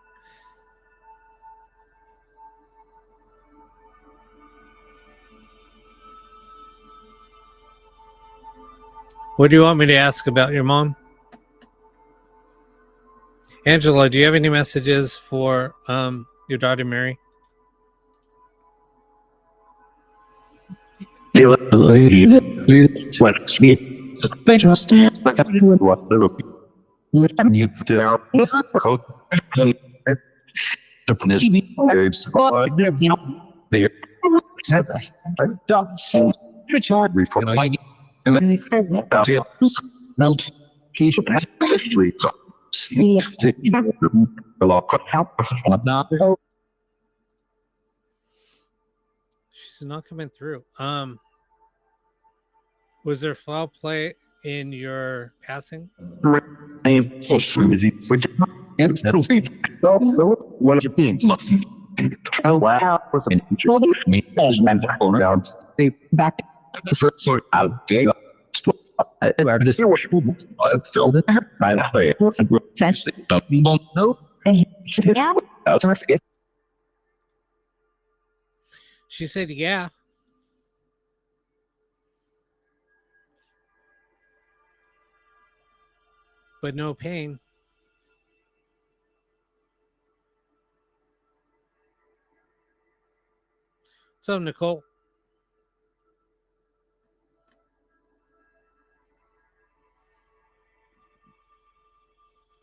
What do you want me to ask about your mom? Angela, do you have any messages for your daughter Mary? She's not coming through. Was there foul play in your passing? She said, yeah. But no pain. What's up, Nicole?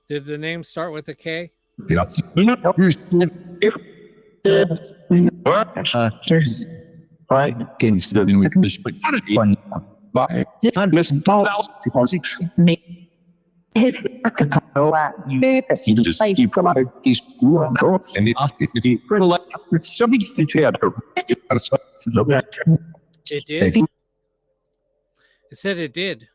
Did the name start with a K? It did. It said it did.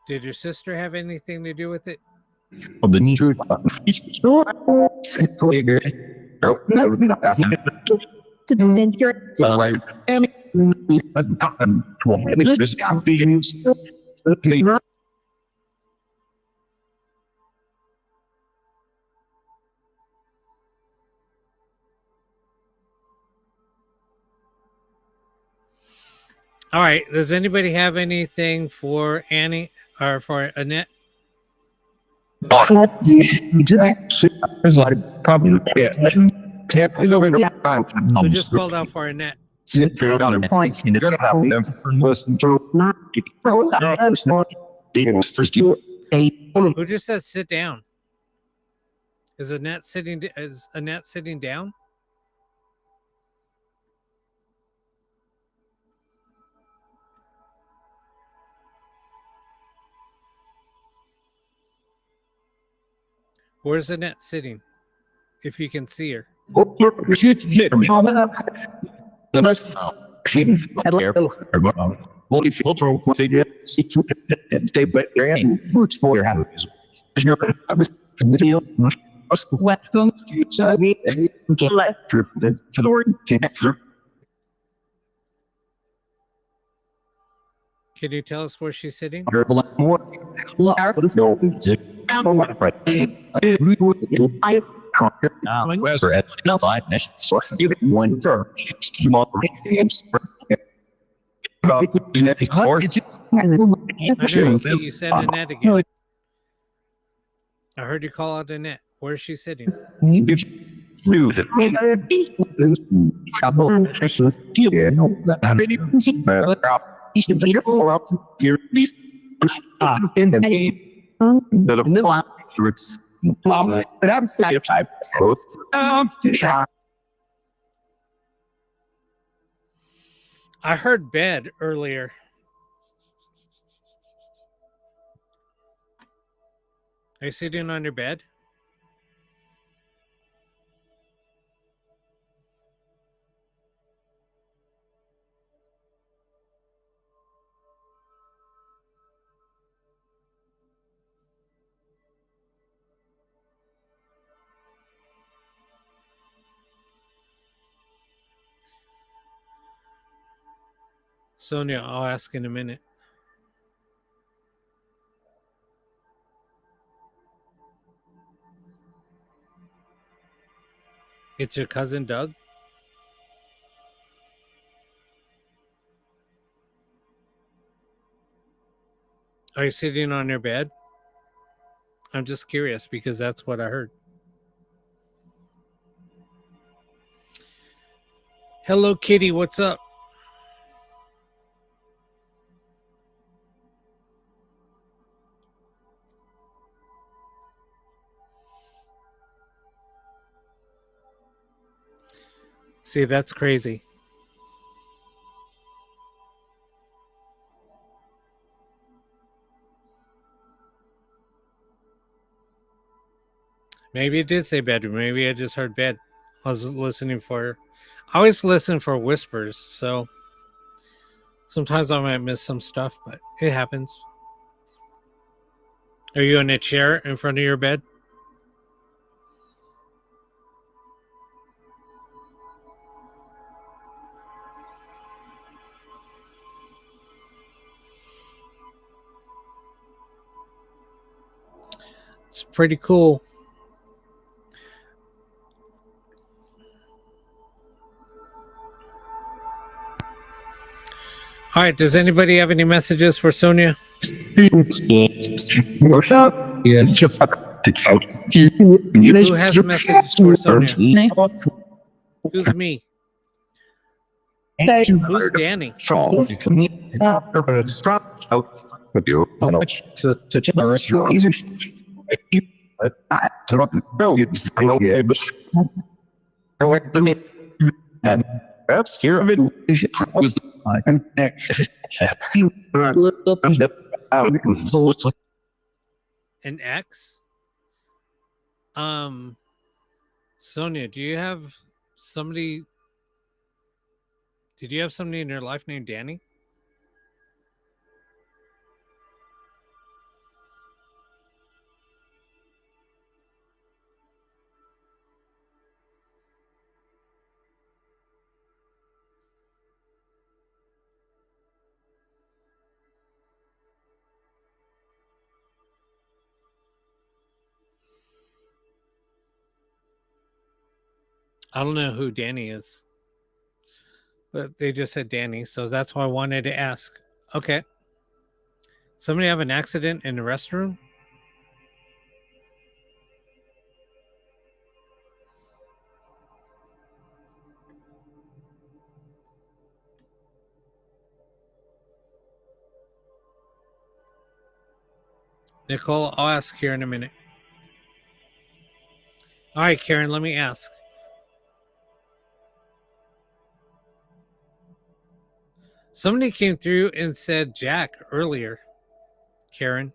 Did your sister have anything to do with it? All right. Does anybody have anything for Annie or for Annette? Who Who just called out for Annette? Who just said sit down? Is Annette sitting down? Where's Annette sitting? If you can see her. Can you tell us where she's sitting? You said Annette again. I heard you call out Annette. Where's she sitting? in the new roots. But I'm satisfied. I heard bed earlier. Are you sitting on your bed? Sonia, I'll ask in a minute. It's your cousin Doug? Are you sitting on your bed? I'm just curious because that's what I heard. Hello, Kitty. What's up? See, that's crazy. Maybe it did say bedroom. Maybe I just heard bed. I was listening for. I always listen for whispers, so sometimes I might miss some stuff, but it happens. Are you in a chair in front of your bed? It's pretty cool. All right. Does anybody have any messages for Sonia? What's up? Yeah, just fuck the couch. Who has messages for Sonia? Who's me? Who's Danny? And that's here of it was An ex? Sonia, do you have somebody? Did you have somebody in your life named Danny? I don't know who Danny is, but they just said Danny, so that's why I wanted to ask. Okay. Somebody have an accident in the restroom? Nicole, I'll ask here in a minute. All right, Karen, let me ask. Somebody came through and said Jack earlier, Karen.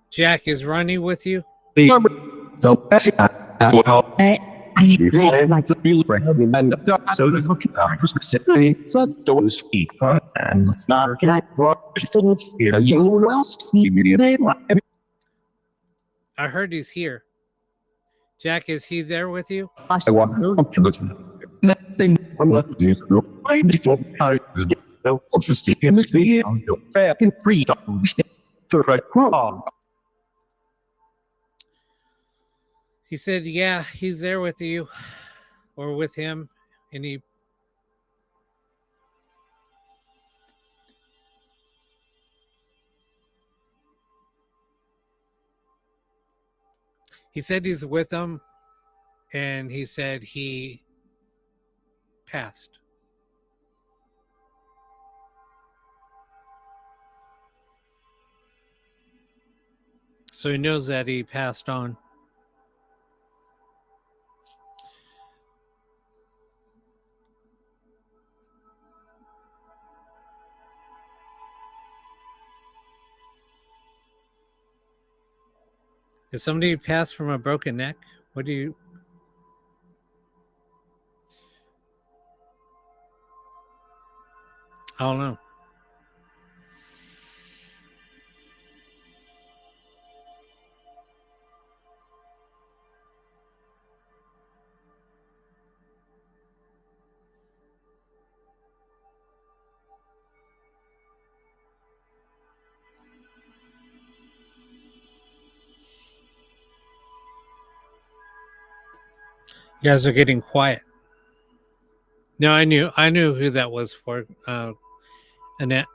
Jack, is Ronnie with you? Like the real brain and so there's no so don't speak and it's not you else I heard he's here. Jack, is he there with you? I want to nothing unless you find it no interesting in the back in freedom to right wrong. He said, yeah, he's there with you or with him. And He said he's with them, and he said he passed. So he knows that he passed on. Did somebody pass from a broken neck? What do you... I don't know. You guys are getting quiet. No, I knew who that was for. Annette.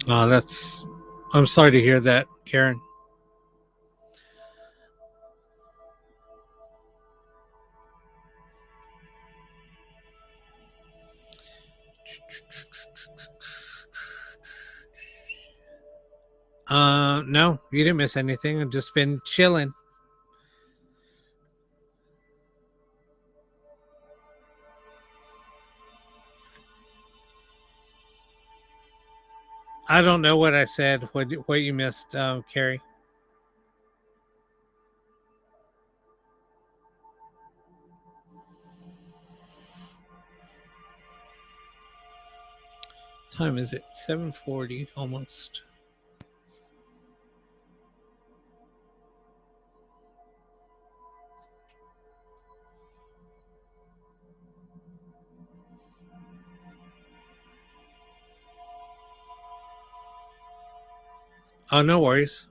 Oh, that's... I'm sorry to hear that, Karen. No, you didn't miss anything. I've just been chilling. I don't know what I said. What you missed, Carrie? Time is it? 7:40 almost. Oh, no worries.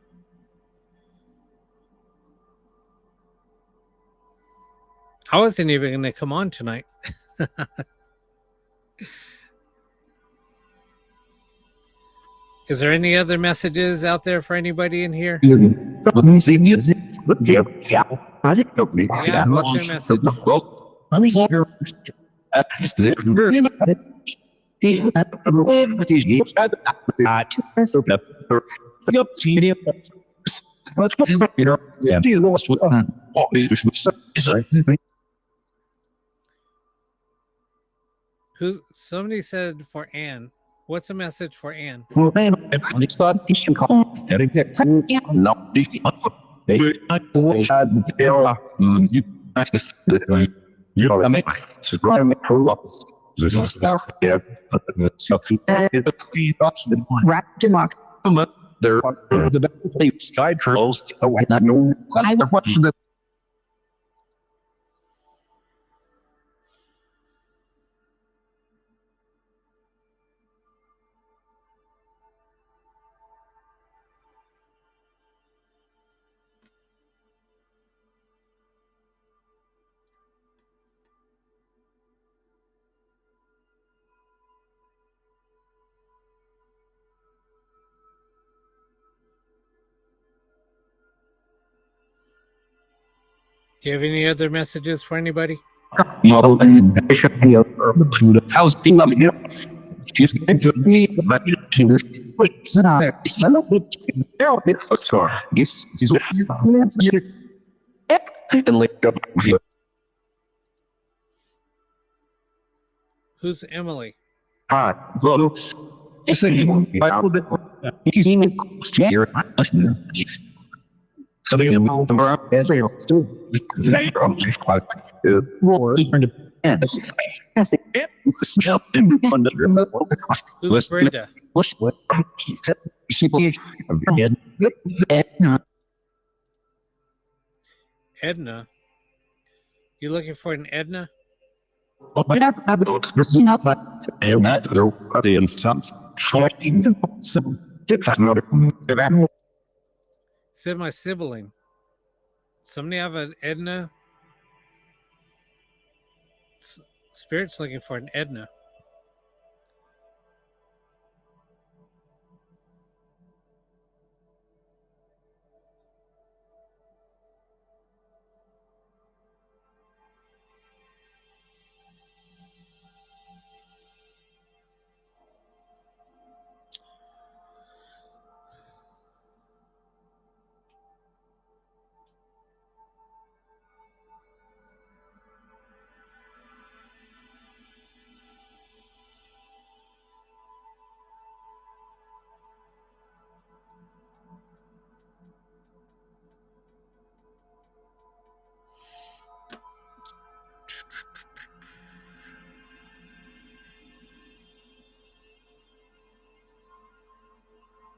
I wasn't even going to come on tonight. Is there any other messages out there for anybody in here? Let me see music. Yeah, I didn't know. Yeah, what's your message? Let me see your... Somebody said for Anne. What's a message for Anne? There are the side trolls. Oh, I know. I watched the... Do you have any other messages for anybody? How's the love you? She's going to me, but she was yes, she's Who's Emily? well, Who's Brenda? Edna? You looking for an Edna? But I have Christine outside. And not the instance. Shocking. Some Said my sibling. Somebody have an Edna? Spirit's looking for an Edna.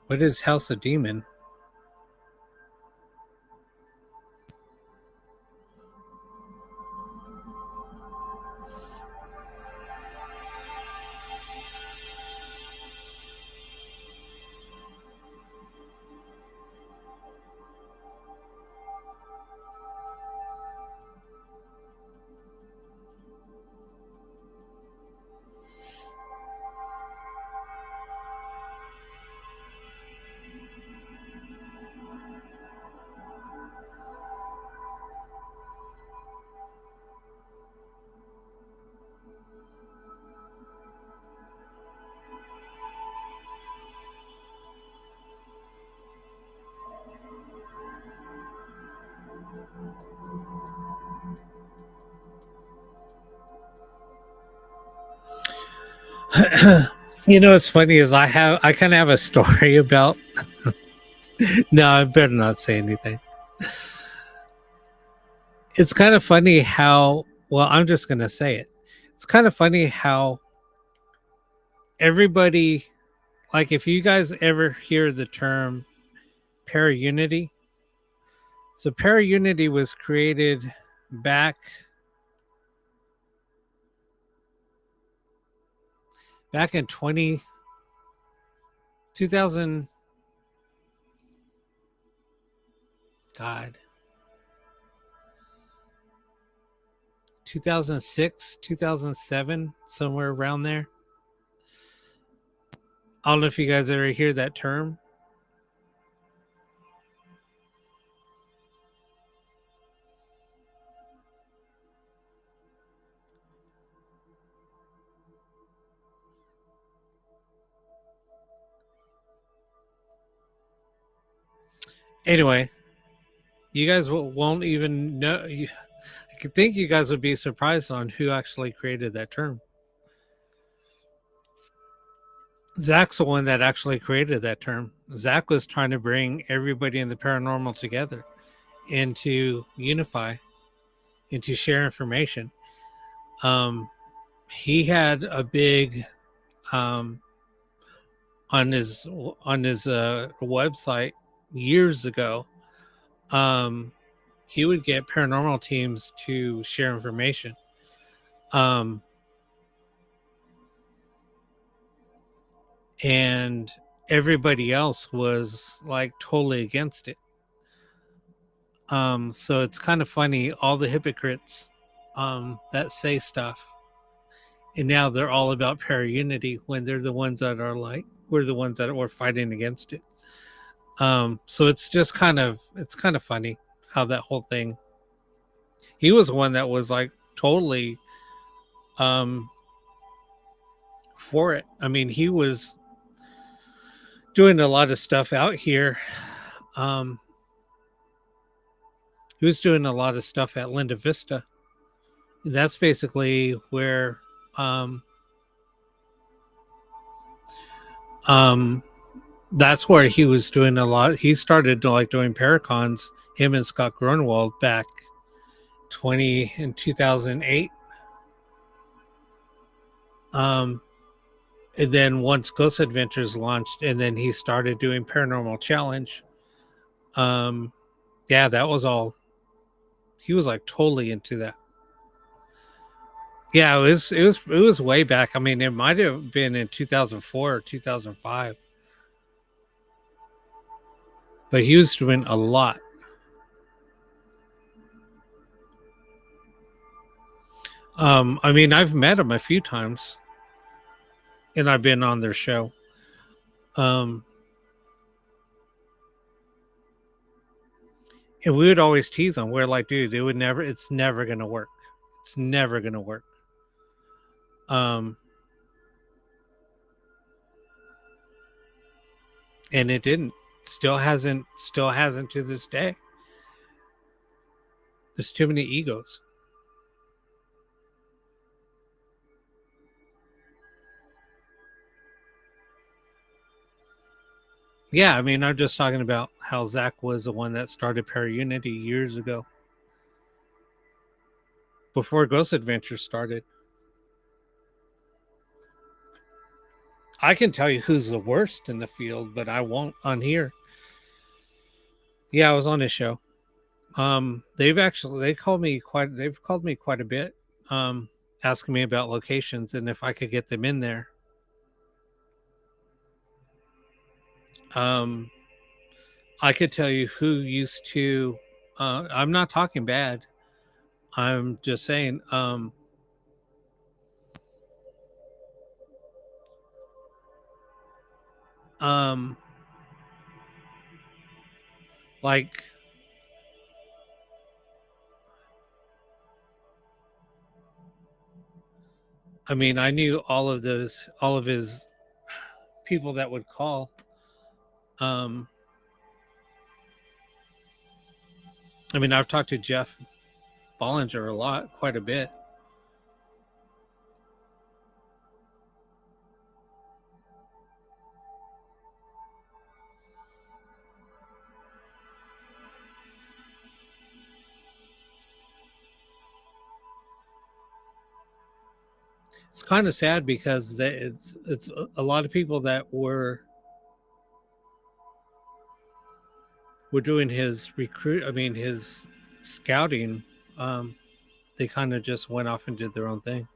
What is House of Demon? You know what's funny is I kind of have a story about. No, I better not say anything. It's kind of funny how. Well, I'm just gonna say it. It's kind of funny how everybody, like, if you guys ever hear the term para-unity. So para-unity was created back in 2000, God, 2006, 2007, somewhere around there. I don't know if you guys ever hear that term. Anyway, you guys won't even know. I could think you guys would be surprised on who actually created that term. Zach's the one that actually created that term. Zach was trying to bring everybody in the paranormal together and to unify and to share information. He had a big on his website years ago. He would get paranormal teams to share information. And everybody else was like totally against it. So it's kind of funny, all the hypocrites that say stuff, and now they're all about para-unity when they're the ones that are like, we're the ones that were fighting against it. So it's just kind of funny how that whole thing. He was one that was like totally for it. I mean, he was doing a lot of stuff out here. He was doing a lot of stuff at Linda Vista. That's basically where that's where he was doing a lot. He started like doing Paracons, him and Scott Grunwald, back 2008. And then once Ghost Adventures launched, and then he started doing Paranormal Challenge. Yeah, that was all. He was like totally into that. Yeah, it was way back. I mean, it might have been in 2004 or 2005. But he was doing a lot. I mean, I've met him a few times, and I've been on their show. Um, and we would always tease him. We're like, dude, it's never gonna work. It's never gonna work. And it didn't. Still hasn't to this day. There's too many egos. Yeah, I mean, I'm just talking about how Zach was the one that started Para-Unity years ago. Before Ghost Adventure started. I can tell you who's the worst in the field, but I won't on here. Yeah, I was on his show. They've called me quite a bit, asking me about locations and if I could get them in there. I could tell you who used to. I'm not talking bad. I'm just saying. Like, I mean, I knew all of his people that would call. I mean, I've talked to Jeff Bollinger quite a bit. It's kind of sad because it's a lot of people that were doing his his scouting. They kind of just went off and did their own thing.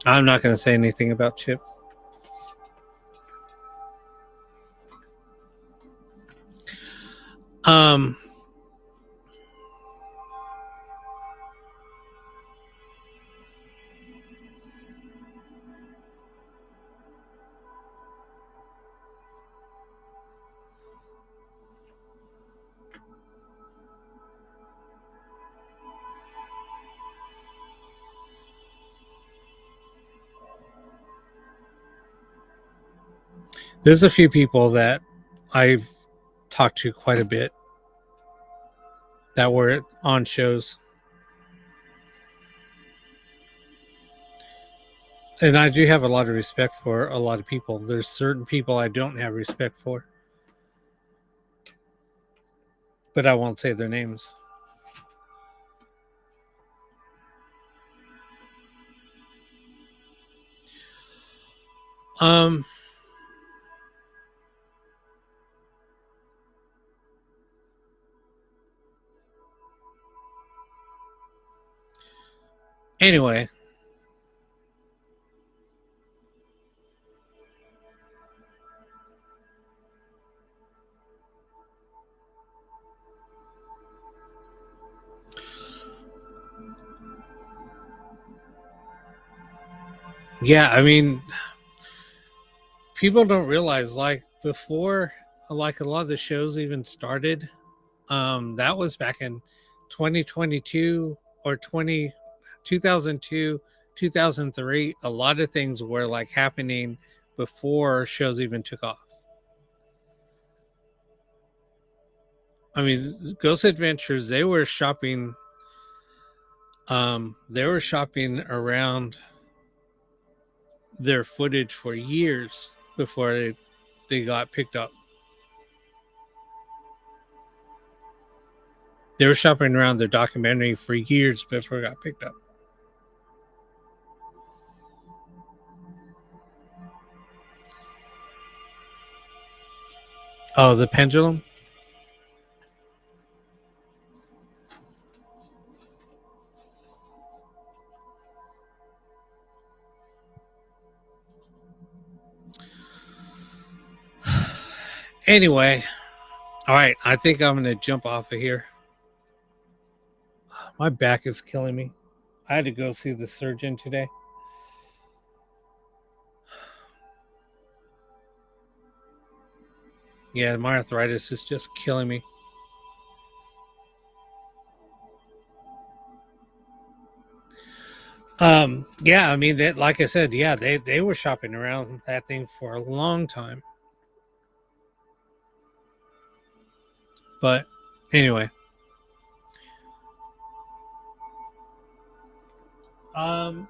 I'm not going to say anything about Chip. There's a few people that I've talked to quite a bit that were on shows. And I do have a lot of respect for a lot of people. There's certain people I don't have respect for. But I won't say their names. Anyway. Yeah, I mean, people don't realize, like, before, like, a lot of the shows even started, that was back in 2022 or 2002, 2003. A lot of things were like happening before shows even took off. I mean, Ghost Adventures, they were shopping around their footage for years before they got picked up. They were shopping around their documentary for years before it got picked up. Oh, the pendulum. Anyway, all right. I think I'm gonna jump off of here. My back is killing me. I had to go see the surgeon today. Yeah, my arthritis is just killing me. Yeah, I mean that, like I said, yeah, they were shopping around that thing for a long time. But anyway. Um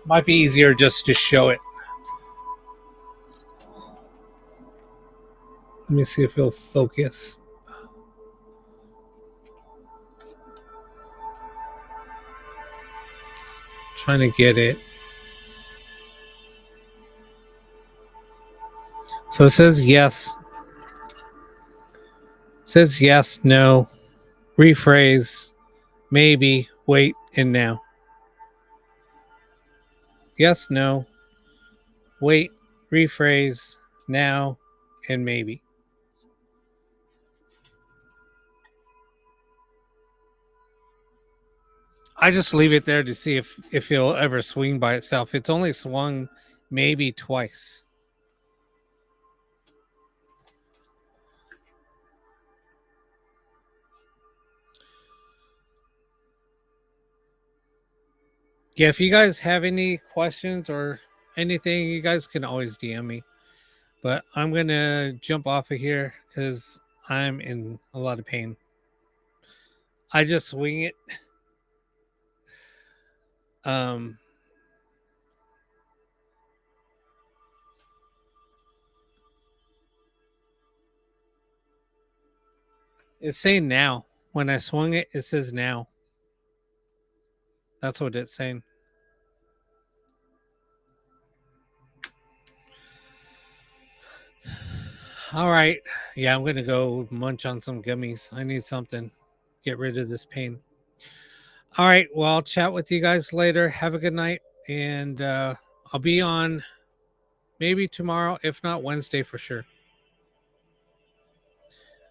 might be easier just to show it. Let me see if it'll focus. Trying to get it. So it says yes. It says yes, no, rephrase, maybe, wait, and now. Yes, no, wait, rephrase, now, and maybe. I just leave it there to see if it'll ever swing by itself. It's only swung maybe twice. Yeah, if you guys have any questions or anything, you guys can always DM me. But I'm gonna jump off of here because I'm in a lot of pain. I just swing it. Um it's saying now. When I swung it, it says now. That's what it's saying. All right. Yeah, I'm gonna go munch on some gummies. I need something. Get rid of this pain. All right. Well, I'll chat with you guys later. Have a good night. And I'll be on maybe tomorrow, if not Wednesday for sure.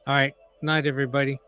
All right. Night, everybody.